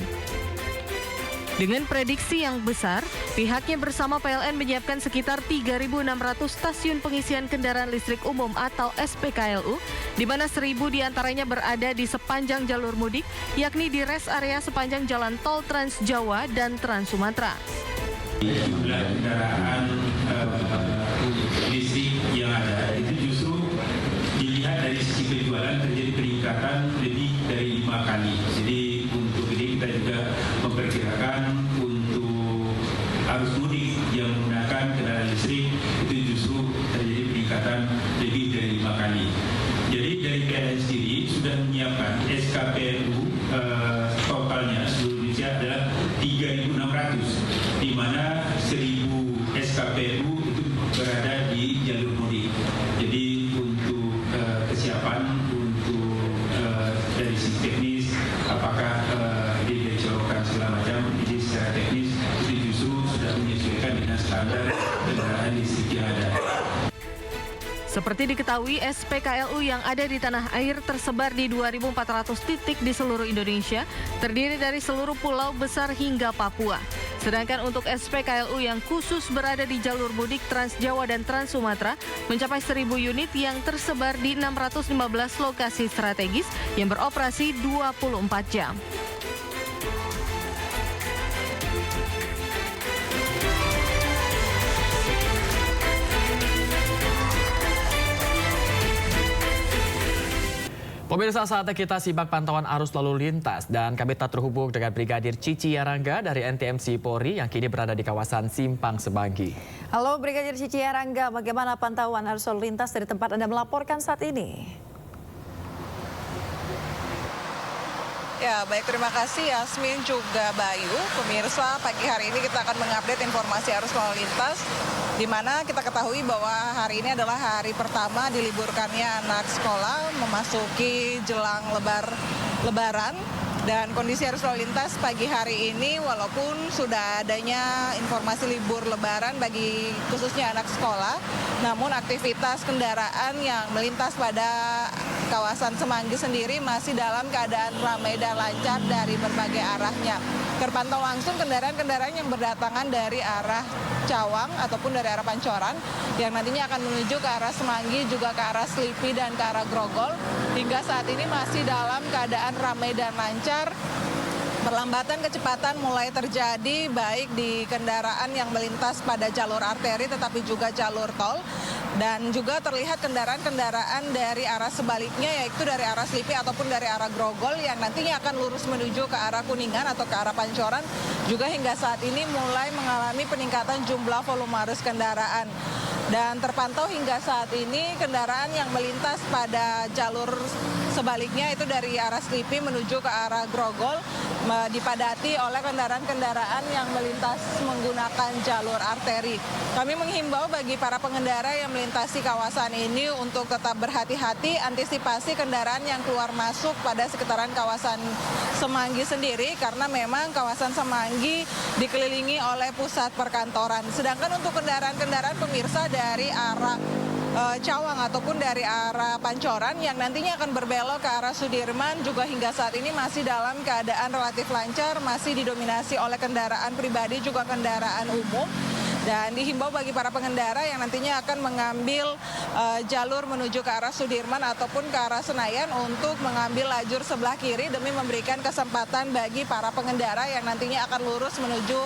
Dengan prediksi yang besar, pihaknya bersama PLN menyiapkan sekitar 3.600 stasiun pengisian kendaraan listrik umum atau SPKLU, di mana 1.000 diantaranya berada di sepanjang jalur mudik, yakni di rest area sepanjang jalan tol Trans Jawa dan Trans Sumatera. Jumlah kendaraan listrik yang ada itu justru dilihat dari sisi penjualan terjadi peningkatan lebih dari 5 kali. Jadi untuk ini kita juga memperkirakan untuk arus mudik yang menggunakan kendaraan listrik itu justru terjadi peningkatan lebih dari 5 kali. Jadi dari PLN sendiri sudah menyiapkan SKPLU totalnya seluruh Indonesia adalah 3.600, di mana 1.000 SKPLU itu berada di jalur mudik. Jadi untuk kesiapan untuk dari sisi teknis, apakah dicolokan segala macam, jadi secara teknis itu justru sudah menyesuaikan dengan standar kendaraan listrik yang ada. Seperti diketahui, SPKLU yang ada di tanah air tersebar di 2.400 titik di seluruh Indonesia, terdiri dari seluruh pulau besar hingga Papua. Sedangkan untuk SPKLU yang khusus berada di jalur mudik Trans Jawa dan Trans Sumatera mencapai 1.000 unit yang tersebar di 615 lokasi strategis yang beroperasi 24 jam. Pemirsa, saatnya kita simak pantauan arus lalu lintas dan kami telah terhubung dengan Brigadir Cici Yarangga dari NTMC Polri yang kini berada di kawasan Simpang Semanggi. Halo Brigadir Cici Yarangga, bagaimana pantauan arus lalu lintas dari tempat Anda melaporkan saat ini? Ya, baik, terima kasih Yasmin juga Bayu. Pemirsa, pagi hari ini kita akan mengupdate informasi arus lalu lintas, di mana kita ketahui bahwa hari ini adalah hari pertama diliburkannya anak sekolah memasuki jelang Lebaran. Dan kondisi arus lalu lintas pagi hari ini walaupun sudah adanya informasi libur Lebaran bagi khususnya anak sekolah, namun aktivitas kendaraan yang melintas pada kawasan Semanggi sendiri masih dalam keadaan ramai dan lancar dari berbagai arahnya. Terpantau langsung kendaraan-kendaraan yang berdatangan dari arah Cawang ataupun dari arah Pancoran yang nantinya akan menuju ke arah Semanggi, juga ke arah Slipi dan ke arah Grogol. Hingga saat ini masih dalam keadaan ramai dan lancar. Perlambatan kecepatan mulai terjadi baik di kendaraan yang melintas pada jalur arteri tetapi juga jalur tol, dan juga terlihat kendaraan-kendaraan dari arah sebaliknya yaitu dari arah Slipi ataupun dari arah Grogol yang nantinya akan lurus menuju ke arah Kuningan atau ke arah Pancoran juga hingga saat ini mulai mengalami peningkatan jumlah volume arus kendaraan. Dan terpantau hingga saat ini kendaraan yang melintas pada jalur sebaliknya itu dari arah Slipi menuju ke arah Grogol dipadati oleh kendaraan-kendaraan yang melintas menggunakan jalur arteri. Kami menghimbau bagi para pengendara yang melintasi kawasan ini untuk tetap berhati-hati, antisipasi kendaraan yang keluar masuk pada sekitaran kawasan Semanggi sendiri karena memang kawasan Semanggi dikelilingi oleh pusat perkantoran. Sedangkan untuk kendaraan-kendaraan pemirsa dari arah Cawang ataupun dari arah Pancoran yang nantinya akan berbelok ke arah Sudirman juga hingga saat ini masih dalam keadaan relatif lancar, masih didominasi oleh kendaraan pribadi juga kendaraan umum. Dan dihimbau bagi para pengendara yang nantinya akan mengambil jalur menuju ke arah Sudirman ataupun ke arah Senayan untuk mengambil lajur sebelah kiri demi memberikan kesempatan bagi para pengendara yang nantinya akan lurus menuju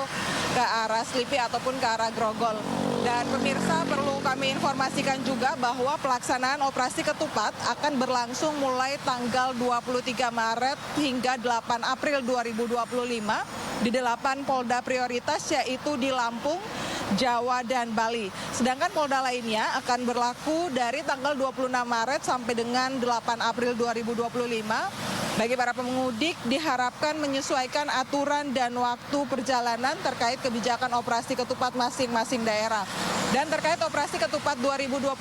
ke arah Slipi ataupun ke arah Grogol. Dan pemirsa, perlu kami informasikan juga bahwa pelaksanaan operasi ketupat akan berlangsung mulai tanggal 23 Maret hingga 8 April 2025 di 8 Polda prioritas yaitu di Lampung, Jawa, dan Bali. Sedangkan Polda lainnya akan berlaku dari tanggal 26 Maret sampai dengan 8 April 2025. Bagi para pemudik diharapkan menyesuaikan aturan dan waktu perjalanan terkait kebijakan operasi ketupat masing-masing daerah. Dan terkait operasi ketupat 2025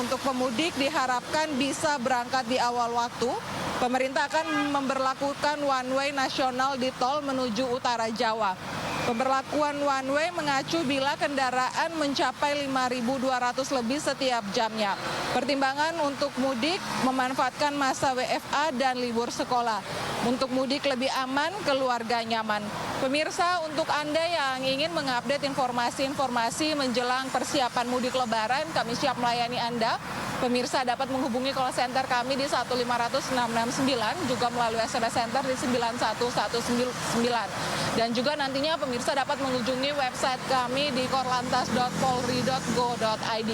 untuk pemudik diharapkan bisa berangkat di awal waktu. Pemerintah akan memberlakukan one way nasional di tol menuju utara Jawa. Pemberlakuan one way mengacu bila kendaraan mencapai 5.200 lebih setiap jamnya. Pertimbangan untuk mudik memanfaatkan masa WFA dan libur sekolah. Untuk mudik lebih aman, keluarga nyaman. Pemirsa, untuk Anda yang ingin mengupdate informasi-informasi menjelang persiapan mudik Lebaran, kami siap melayani Anda. Pemirsa dapat menghubungi call center kami di 1500669, juga melalui SMS Center di 91199. Dan juga nantinya pemirsa dapat mengunjungi website kami di korlantas.polri.go.id.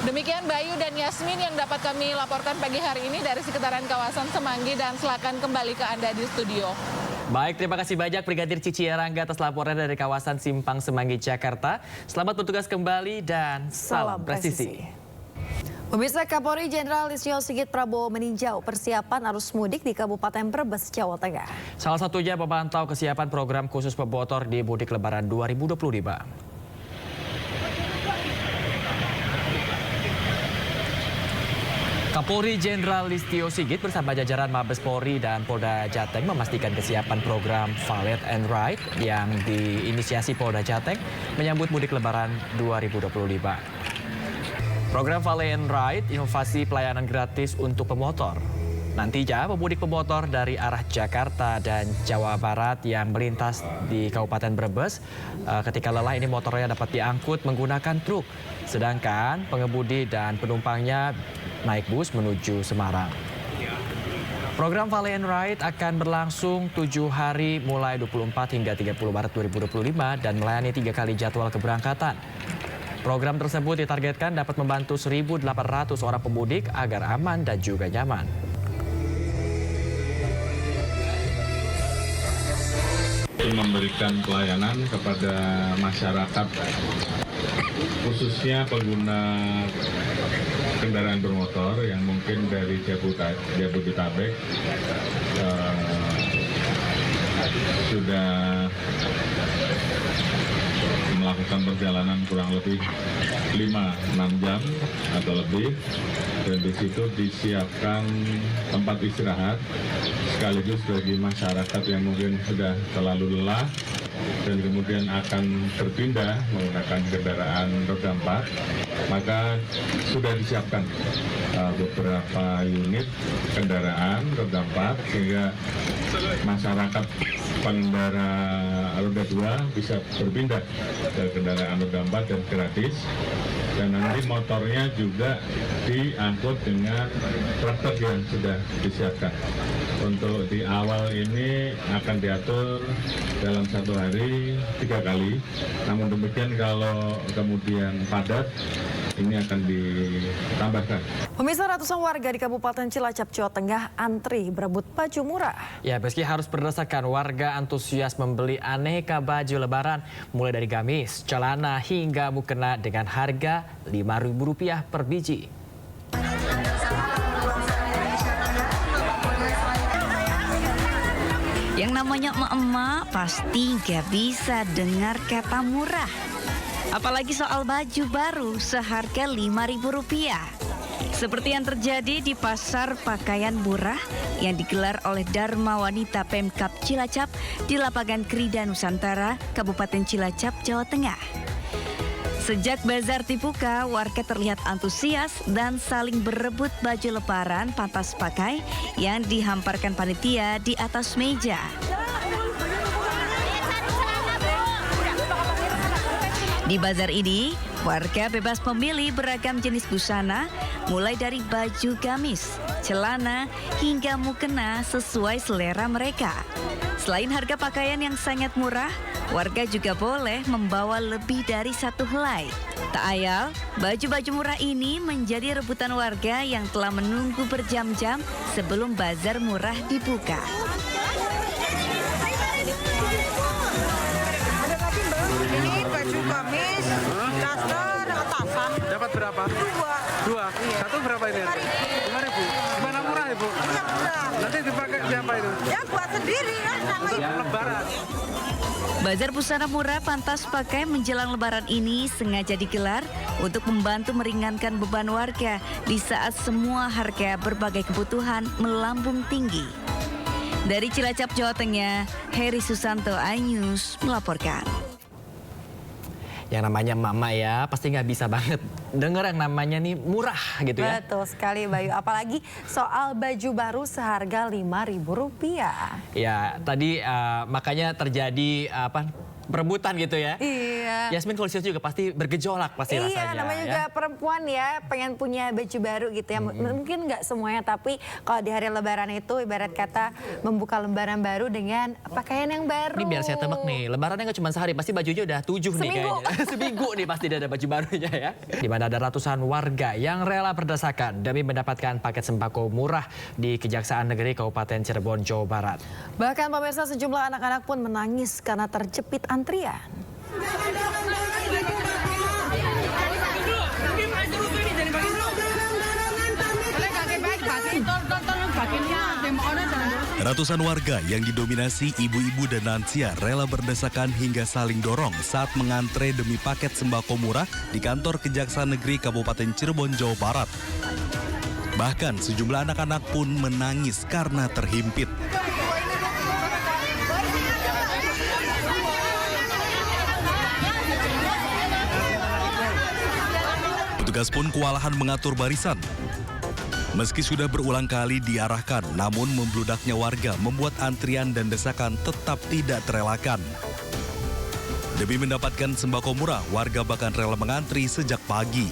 Demikian Bayu dan Yasmin yang dapat kami laporkan pagi hari ini dari sekitaran kawasan Semanggi, dan silakan kembali ke Anda di studio. Baik, terima kasih banyak Brigadir Cici Erangga atas laporan dari kawasan Simpang Semanggi, Jakarta. Selamat bertugas kembali dan salam presisi. Pemirsa, Kapolri Jenderal Listio Sigit Prabowo meninjau persiapan arus mudik di Kabupaten Brebes, Jawa Tengah. Salah satunya memantau kesiapan program khusus pemotor di mudik Lebaran 2025. Kapolri Jenderal Listio Sigit bersama jajaran Mabes Polri dan Polda Jateng memastikan kesiapan program Valet and Ride yang diinisiasi Polda Jateng menyambut mudik Lebaran 2025. Program Valet and Ride, inovasi pelayanan gratis untuk pemotor. Nantinya pemudik pemotor dari arah Jakarta dan Jawa Barat yang melintas di Kabupaten Brebes, ketika lelah ini motornya dapat diangkut menggunakan truk. Sedangkan pengemudi dan penumpangnya naik bus menuju Semarang. Program Valet and Ride akan berlangsung 7 hari mulai 24 hingga 30 Maret 2025 dan melayani 3 kali jadwal keberangkatan. Program tersebut ditargetkan dapat membantu 1.800 orang pemudik agar aman dan juga nyaman. Untuk memberikan pelayanan kepada masyarakat, khususnya pengguna kendaraan bermotor yang mungkin dari Jabodetabek sudah melakukan perjalanan kurang lebih 5-6 jam atau lebih, dan di situ disiapkan tempat istirahat sekaligus bagi masyarakat yang mungkin sudah terlalu lelah dan kemudian akan berpindah menggunakan kendaraan roda 4, maka sudah disiapkan beberapa unit kendaraan roda 4 sehingga masyarakat pengendara roda 2 bisa berpindah ke kendaraan roda 4 dan gratis. Dan nanti motornya juga diangkut dengan traktor yang sudah disiapkan. Untuk di awal ini akan diatur dalam 1 hari 3 kali. Namun demikian kalau kemudian padat, ini akan ditambahkan. Pemirsa, ratusan warga di Kabupaten Cilacap, Jawa Tengah antri berebut baju murah. Ya, meski harus berdesakan, warga antusias membeli aneka baju lebaran mulai dari gamis, celana hingga mukena dengan harga Rp5.000 per biji. Yang namanya emak-emak pasti gak bisa dengar kata murah. Apalagi soal baju baru seharga Rp5.000. Seperti yang terjadi di pasar pakaian murah yang digelar oleh Dharma Wanita Pemkab Cilacap di lapangan Krida Nusantara, Kabupaten Cilacap, Jawa Tengah. Sejak bazar dibuka, warga terlihat antusias dan saling berebut baju lebaran pantas pakai yang dihamparkan panitia di atas meja. Di bazar ini, warga bebas memilih beragam jenis busana, mulai dari baju gamis, celana, hingga mukena sesuai selera mereka. Selain harga pakaian yang sangat murah, warga juga boleh membawa lebih dari 1 helai. Tak ayal, baju-baju murah ini menjadi rebutan warga yang telah menunggu berjam-jam sebelum bazar murah dibuka. Ini baju gamis, daster, atasan. Dapat berapa? 2. Iya. Satu berapa ini? 5.000. Gimana murah, Ibu? Iya, murah. Nanti dipakai siapa itu? Ya buat sendiri kan sama Untuk lebaran. Bazar busana murah pantas pakai menjelang Lebaran ini sengaja digelar untuk membantu meringankan beban warga di saat semua harga berbagai kebutuhan melambung tinggi. Dari Cilacap, Jawa Tengah, Heri Susanto, iNews melaporkan. Yang namanya emak-emak ya, pasti nggak bisa banget denger yang namanya nih murah gitu ya. Betul sekali Bayu, apalagi soal baju baru seharga Rp5.000. Ya, tadi makanya terjadi perebutan gitu ya. Iya. Yasmin kalau juga pasti bergejolak pasti rasanya. Iya, namanya juga perempuan ya, pengen punya baju baru gitu ya. Mungkin nggak semuanya, tapi kalau di hari Lebaran itu ibarat kata membuka lembaran baru dengan pakaian yang baru. Ini biar saya tebak nih, Lebarannya nggak cuma sehari, pasti bajunya udah 7 nih kayaknya. Seminggu nih pasti ada baju barunya ya. Di mana ada ratusan warga yang rela berdesakan demi mendapatkan paket sembako murah di Kejaksaan Negeri Kabupaten Cirebon, Jawa Barat. Bahkan pemirsa, sejumlah anak-anak pun menangis karena terjepit antrian. Ratusan warga yang didominasi ibu-ibu dan lansia rela berdesakan hingga saling dorong saat mengantre demi paket sembako murah di kantor Kejaksaan Negeri Kabupaten Cirebon, Jawa Barat. Bahkan sejumlah anak-anak pun menangis karena terhimpit. Petugas pun kewalahan mengatur barisan. Meski sudah berulang kali diarahkan, namun membludaknya warga membuat antrian dan desakan tetap tidak terelakkan. Demi mendapatkan sembako murah, warga bahkan rela mengantri sejak pagi.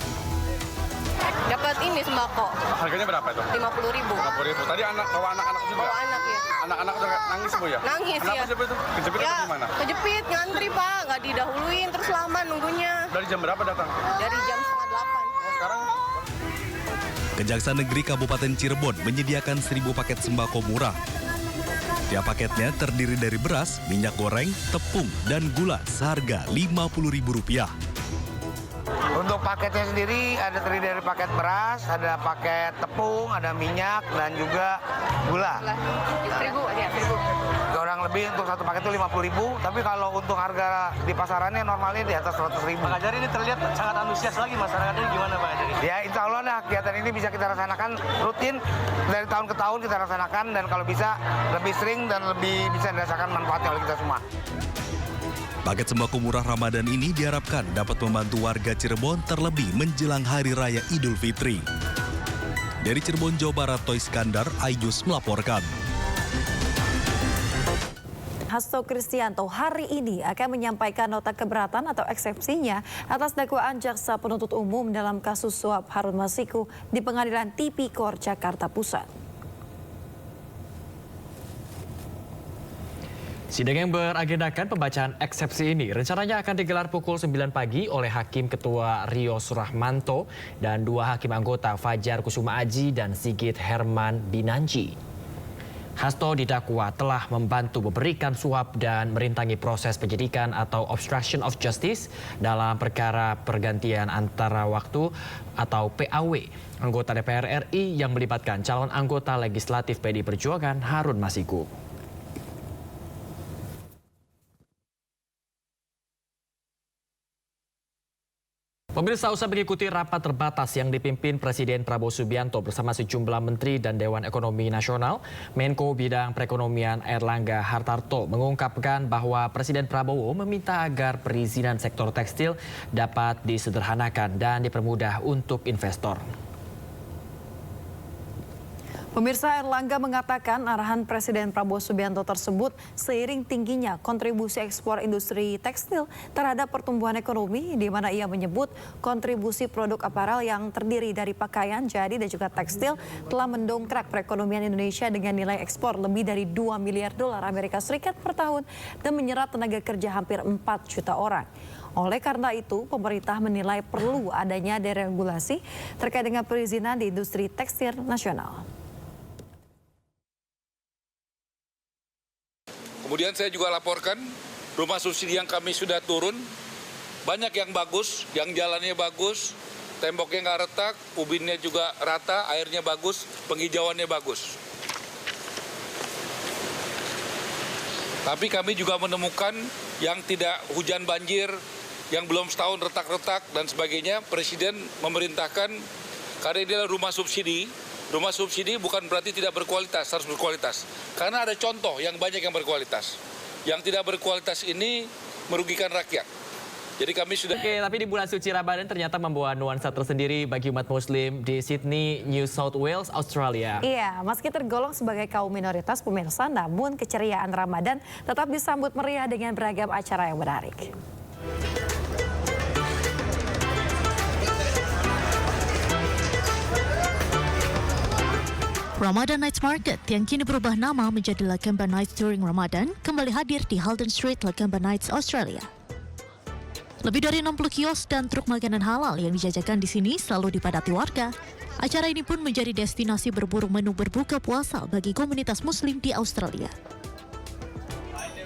Dapat ini sembako. Harganya berapa itu? 50.000. 50.000. Tadi bawa anak-anak juga? Bawa anak ya. Anak-anak udah nangis Bu ya? Nangis. Kenapa ya. itu? Kejepit ya, atau gimana? Kejepit, ngantri Pak. Nggak didahuluin, terus lama nunggunya. Dari jam berapa datang? Dari jam 7:30. Oh, sekarang? Kejaksaan Negeri Kabupaten Cirebon menyediakan 1.000 paket sembako murah. Tiap paketnya terdiri dari beras, minyak goreng, tepung, dan gula seharga Rp50.000. Untuk paketnya sendiri ada terdiri dari paket beras, ada paket tepung, ada minyak, dan juga gula. 1.000 ya, 1.000. Kurang lebih untuk satu paket itu 50.000, tapi kalau untuk harga di pasarannya normalnya di atas 100.000. Pak Kajari ini terlihat sangat antusias lagi, masyarakatnya gimana Pak Kajari? Ya insya Allah nah, kegiatan ini bisa kita rasakan rutin dari tahun ke tahun kita rasakan, dan kalau bisa lebih sering dan lebih bisa dirasakan manfaatnya oleh kita semua. Paket sembako murah Ramadan ini diharapkan dapat membantu warga Cirebon terlebih menjelang Hari Raya Idul Fitri. Dari Cirebon, Jawa Barat, Toy Skandar, iNews melaporkan. Hasto Kristianto hari ini akan menyampaikan nota keberatan atau eksepsinya atas dakwaan jaksa penuntut umum dalam kasus suap Harun Masiku di Pengadilan Tipikor Jakarta Pusat. Sidang yang beragendakan pembacaan eksepsi ini rencananya akan digelar pukul 9 pagi oleh Hakim Ketua Rio Surahmanto dan 2 hakim anggota Fajar Kusuma Aji dan Sigit Herman Binanci. Hasto didakwa telah membantu memberikan suap dan merintangi proses penyidikan atau obstruction of justice dalam perkara pergantian antara waktu atau PAW anggota DPR RI yang melibatkan calon anggota legislatif PDI Perjuangan Harun Masiku. Pemirsa, usai mengikuti rapat terbatas yang dipimpin Presiden Prabowo Subianto bersama sejumlah menteri dan Dewan Ekonomi Nasional, Menko Bidang Perekonomian Erlangga Hartarto mengungkapkan bahwa Presiden Prabowo meminta agar perizinan sektor tekstil dapat disederhanakan dan dipermudah untuk investor. Pemirsa, Erlangga mengatakan arahan Presiden Prabowo Subianto tersebut seiring tingginya kontribusi ekspor industri tekstil terhadap pertumbuhan ekonomi, di mana ia menyebut kontribusi produk aparel yang terdiri dari pakaian, jadi dan juga tekstil telah mendongkrak perekonomian Indonesia dengan nilai ekspor lebih dari 2 miliar dolar Amerika Serikat per tahun dan menyerap tenaga kerja hampir 4 juta orang. Oleh karena itu, pemerintah menilai perlu adanya deregulasi terkait dengan perizinan di industri tekstil nasional. Kemudian saya juga laporkan rumah subsidi yang kami sudah turun, banyak yang bagus, yang jalannya bagus, temboknya nggak retak, ubinnya juga rata, airnya bagus, penghijauannya bagus. Tapi kami juga menemukan yang tidak hujan banjir, yang belum setahun retak-retak dan sebagainya. Presiden memerintahkan, karena ini adalah rumah subsidi. Rumah subsidi bukan berarti tidak berkualitas, harus berkualitas. Karena ada contoh yang banyak yang berkualitas. Yang tidak berkualitas ini merugikan rakyat. Jadi kami sudah... Oke, tapi di bulan suci Ramadan ternyata membawa nuansa tersendiri bagi umat muslim di Sydney, New South Wales, Australia. Iya, meski tergolong sebagai kaum minoritas pemirsa, namun keceriaan Ramadan tetap disambut meriah dengan beragam acara yang menarik. Ramadan Night Market yang kini berubah nama menjadi Lakemba Nights during Ramadan kembali hadir di Halden Street, Lakemba Nights, Australia. Lebih dari 60 kios dan truk makanan halal yang dijajakan di sini selalu dipadati warga. Acara ini pun menjadi destinasi berburu menu berbuka puasa bagi komunitas muslim di Australia.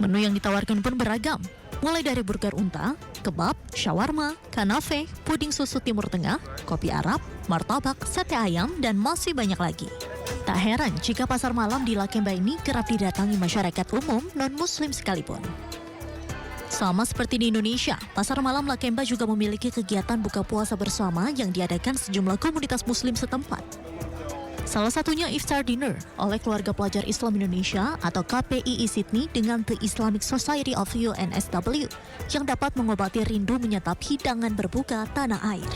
Menu yang ditawarkan pun beragam, mulai dari burger unta, kebab, shawarma, kanafe, puding susu Timur Tengah, kopi Arab, martabak, sate ayam, dan masih banyak lagi. Tak heran jika pasar malam di Lakemba ini kerap didatangi masyarakat umum non-muslim sekalipun. Sama seperti di Indonesia, pasar malam Lakemba juga memiliki kegiatan buka puasa bersama yang diadakan sejumlah komunitas muslim setempat. Salah satunya Iftar Dinner oleh keluarga pelajar Islam Indonesia atau KPII Sydney dengan The Islamic Society of UNSW yang dapat mengobati rindu menyantap hidangan berbuka tanah air.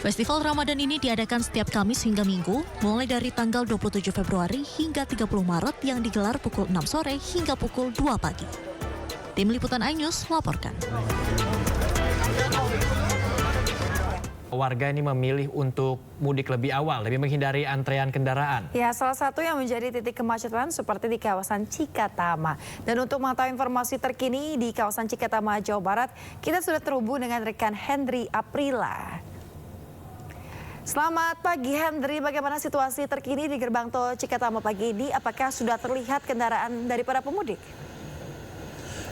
Festival Ramadan ini diadakan setiap Kamis hingga Minggu, mulai dari tanggal 27 Februari hingga 30 Maret yang digelar pukul 6 sore hingga pukul 2 pagi. Tim Liputan iNews melaporkan. Warga ini memilih untuk mudik lebih awal, lebih menghindari antrean kendaraan. Ya, salah satu yang menjadi titik kemacetan seperti di kawasan Cikatama. Dan untuk mengetahui informasi terkini di kawasan Cikatama, Jawa Barat, kita sudah terhubung dengan rekan Hendry Aprila. Selamat pagi Hendry, bagaimana situasi terkini di gerbang tol Cikatama pagi ini? Apakah sudah terlihat kendaraan dari para pemudik?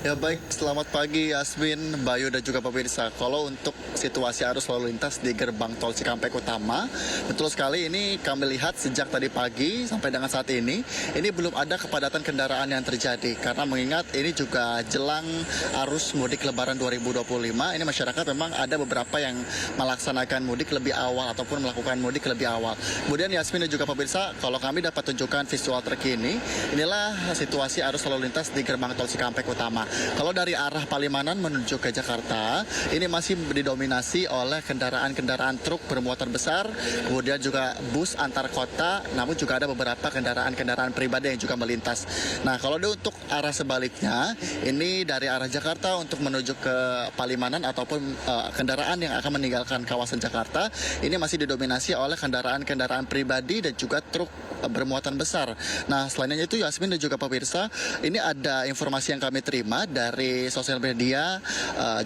Ya baik, selamat pagi Yasmin, Bayu dan juga pemirsa. Kalau untuk situasi arus lalu lintas di gerbang tol Cikampek Utama, betul sekali ini kami lihat sejak tadi pagi sampai dengan saat ini belum ada kepadatan kendaraan yang terjadi. Karena mengingat ini juga jelang arus mudik Lebaran 2025, ini masyarakat memang ada beberapa yang melaksanakan mudik lebih awal ataupun melakukan mudik lebih awal. Kemudian Yasmin dan juga pemirsa, kalau kami dapat tunjukkan visual terkini, inilah situasi arus lalu lintas di gerbang tol Cikampek Utama. Kalau dari arah Palimanan menuju ke Jakarta, ini masih didominasi oleh kendaraan-kendaraan truk bermuatan besar, kemudian juga bus antar kota, namun juga ada beberapa kendaraan-kendaraan pribadi yang juga melintas. Nah, kalau untuk arah sebaliknya, ini dari arah Jakarta untuk menuju ke Palimanan ataupun kendaraan yang akan meninggalkan kawasan Jakarta, ini masih didominasi oleh kendaraan-kendaraan pribadi dan juga truk bermuatan besar. Nah, selain itu Yasmin dan juga pemirsa, ini ada informasi yang kami terima dari sosial media.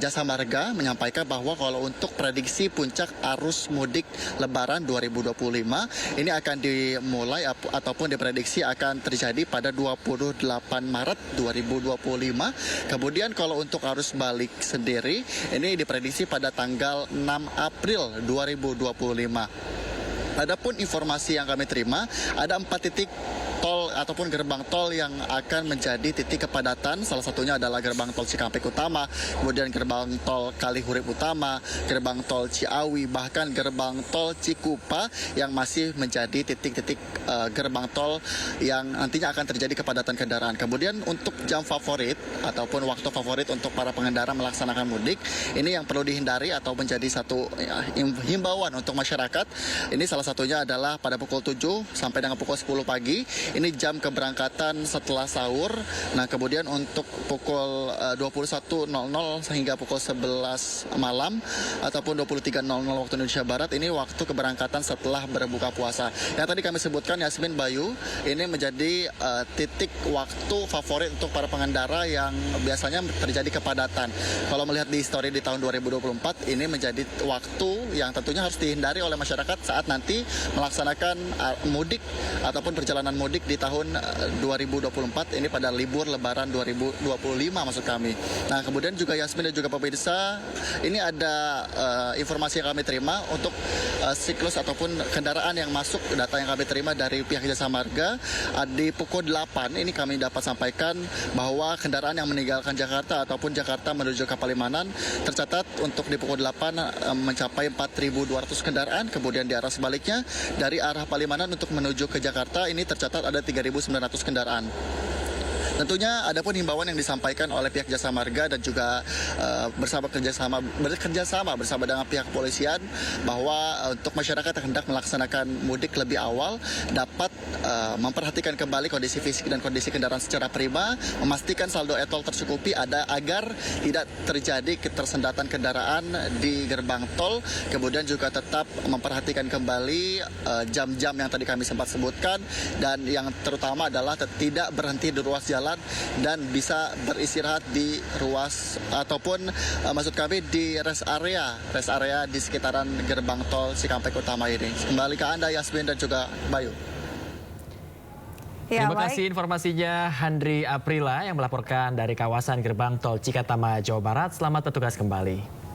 Jasa Marga menyampaikan bahwa kalau untuk prediksi puncak arus mudik Lebaran 2025 ini akan dimulai ataupun diprediksi akan terjadi pada 28 Maret 2025. Kemudian kalau untuk arus balik sendiri ini diprediksi pada tanggal 6 April 2025. Adapun informasi yang kami terima, ada 4 titik tol ataupun gerbang tol yang akan menjadi titik kepadatan. Salah satunya adalah gerbang tol Cikampek Utama, kemudian gerbang tol Kalihurip Utama, gerbang tol Ciawi, bahkan gerbang tol Cikupa yang masih menjadi titik-titik gerbang tol yang nantinya akan terjadi kepadatan kendaraan. Kemudian untuk jam favorit ataupun waktu favorit untuk para pengendara melaksanakan mudik, ini yang perlu dihindari atau menjadi satu himbauan untuk masyarakat. Ini salah satunya adalah pada pukul 7 sampai dengan pukul 10 pagi. Ini jam keberangkatan setelah sahur. Nah, kemudian untuk pukul 21.00 hingga pukul 11 malam ataupun 23.00 waktu Indonesia Barat, ini waktu keberangkatan setelah berbuka puasa. Yang tadi kami sebutkan Yasmin, Bayu, ini menjadi titik waktu favorit untuk para pengendara yang biasanya terjadi kepadatan. Kalau melihat di histori di tahun 2024, ini menjadi waktu yang tentunya harus dihindari oleh masyarakat saat nanti melaksanakan mudik ataupun perjalanan mudik mudik di tahun 2024 ini pada libur Lebaran 2025 maksud kami. Nah kemudian juga Yasmin dan juga pemirsa, ini ada informasi yang kami terima untuk siklus ataupun kendaraan yang masuk, data yang kami terima dari pihak Jasa Marga di pukul 8 ini kami dapat sampaikan bahwa kendaraan yang meninggalkan Jakarta ataupun Jakarta menuju ke Palimanan tercatat untuk di pukul 8 mencapai 4.200 kendaraan, kemudian di arah sebaliknya dari arah Palimanan untuk menuju ke Jakarta ini tercatat ada 3.900 kendaraan. Tentunya ada pun himbauan yang disampaikan oleh pihak Jasa Marga dan juga bekerja sama bersama dengan pihak kepolisian bahwa untuk masyarakat yang hendak melaksanakan mudik lebih awal dapat memperhatikan kembali kondisi fisik dan kondisi kendaraan secara prima, memastikan saldo e-tol tercukupi agar tidak terjadi ketersendatan kendaraan di gerbang tol, kemudian juga tetap memperhatikan kembali jam-jam yang tadi kami sempat sebutkan, dan yang terutama adalah tidak berhenti di ruas jalan dan bisa beristirahat di ruas ataupun maksud kami di rest area di sekitaran gerbang tol Cikampek Utama ini. Kembali ke Anda Yasmin dan juga Bayu. Terima kasih informasinya Handri Aprila yang melaporkan dari kawasan gerbang tol Cikatama, Jawa Barat. Selamat bertugas kembali.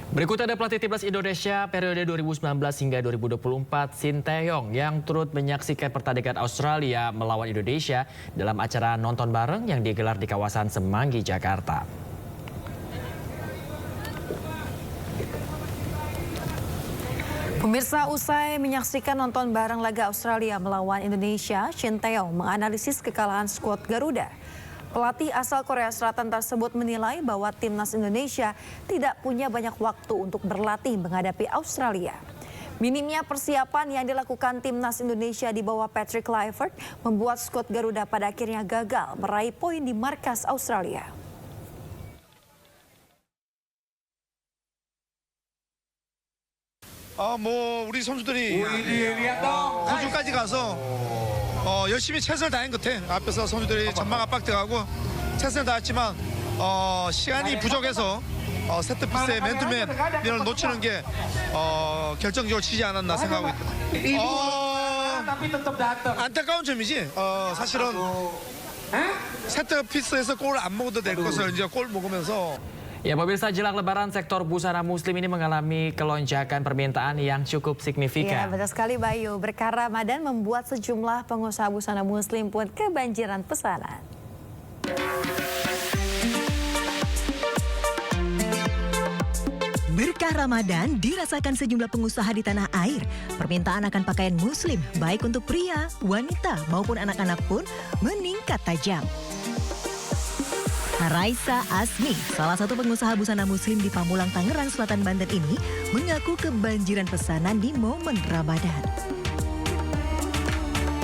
Berikut ada pelatih timnas Indonesia periode 2019 hingga 2024 Sinteyong yang turut menyaksikan pertandingan Australia melawan Indonesia dalam acara nonton bareng yang digelar di kawasan Semanggi, Jakarta. Pemirsa, usai menyaksikan nonton bareng laga Australia melawan Indonesia, Sinteyong menganalisis kekalahan skuad Garuda. Pelatih asal Korea Selatan tersebut menilai bahwa timnas Indonesia tidak punya banyak waktu untuk berlatih menghadapi Australia. Minimnya persiapan yang dilakukan timnas Indonesia di bawah Patrick Kluivert membuat skuad Garuda pada akhirnya gagal meraih poin di markas Australia. 우리 선수들이 호주까지 가서 열심히 최선을 다한 것 같아. 앞에서 선수들이 전방 압박돼가고 최선을 다했지만 시간이 부족해서 세트 피스의 맨투맨 이걸 놓치는 게 결정적으로 치지 않았나 생각하고 있다. 안타까운 점이지. 사실은 세트 피스에서 골을 안 먹어도 될 것을 이제 골 먹으면서. Ya pemirsa, jelang Lebaran sektor busana muslim ini mengalami kelonjakan permintaan yang cukup signifikan. Ya betul sekali Bayu, berkah Ramadan membuat sejumlah pengusaha busana muslim pun kebanjiran pesanan. Berkah Ramadan dirasakan sejumlah pengusaha di tanah air. Permintaan akan pakaian muslim baik untuk pria, wanita maupun anak-anak pun meningkat tajam. Raisa Asmi, salah satu pengusaha busana muslim di Pamulang, Tangerang Selatan, Banten ini mengaku kebanjiran pesanan di momen Ramadan.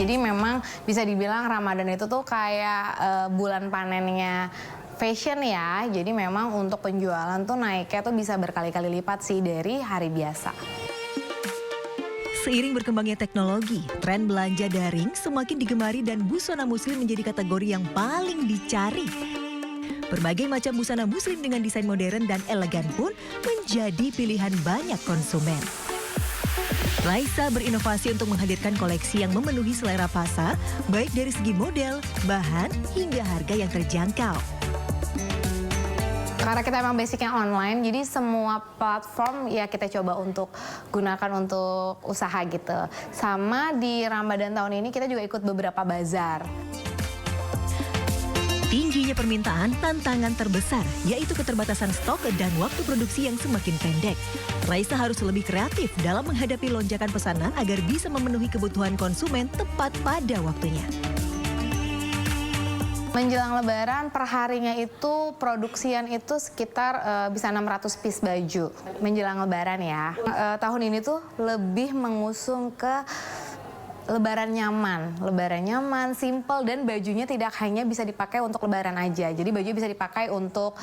Jadi memang bisa dibilang Ramadan itu tuh kayak bulan panennya fashion ya. Jadi memang untuk penjualan tuh naiknya tuh bisa berkali-kali lipat sih dari hari biasa. Seiring berkembangnya teknologi, tren belanja daring semakin digemari dan busana muslim menjadi kategori yang paling dicari. Berbagai macam busana muslim dengan desain modern dan elegan pun menjadi pilihan banyak konsumen. Raisa berinovasi untuk menghadirkan koleksi yang memenuhi selera pasar, baik dari segi model, bahan, hingga harga yang terjangkau. Karena kita emang basicnya online, jadi semua platform ya kita coba untuk gunakan untuk usaha gitu. Sama di Ramadan tahun ini kita juga ikut beberapa bazar. Tingginya permintaan tantangan terbesar, yaitu keterbatasan stok dan waktu produksi yang semakin pendek. Raisa harus lebih kreatif dalam menghadapi lonjakan pesanan agar bisa memenuhi kebutuhan konsumen tepat pada waktunya. Menjelang Lebaran, perharinya itu produksian itu sekitar bisa 600 piece baju. Menjelang Lebaran ya. Tahun ini tuh lebih mengusung ke Lebaran nyaman, simple, dan bajunya tidak hanya bisa dipakai untuk Lebaran aja. Jadi baju bisa dipakai untuk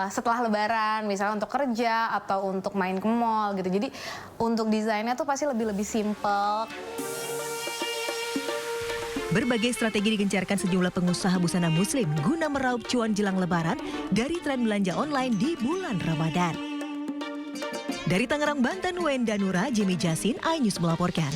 setelah Lebaran, misalnya untuk kerja atau untuk main ke mall gitu. Jadi untuk desainnya tuh pasti lebih simple. Berbagai strategi digencarkan sejumlah pengusaha busana muslim guna meraup cuan jelang Lebaran dari tren belanja online di bulan Ramadan. Dari Tangerang, Banten, Wenda Nura, Jimmy Jasin, iNews melaporkan.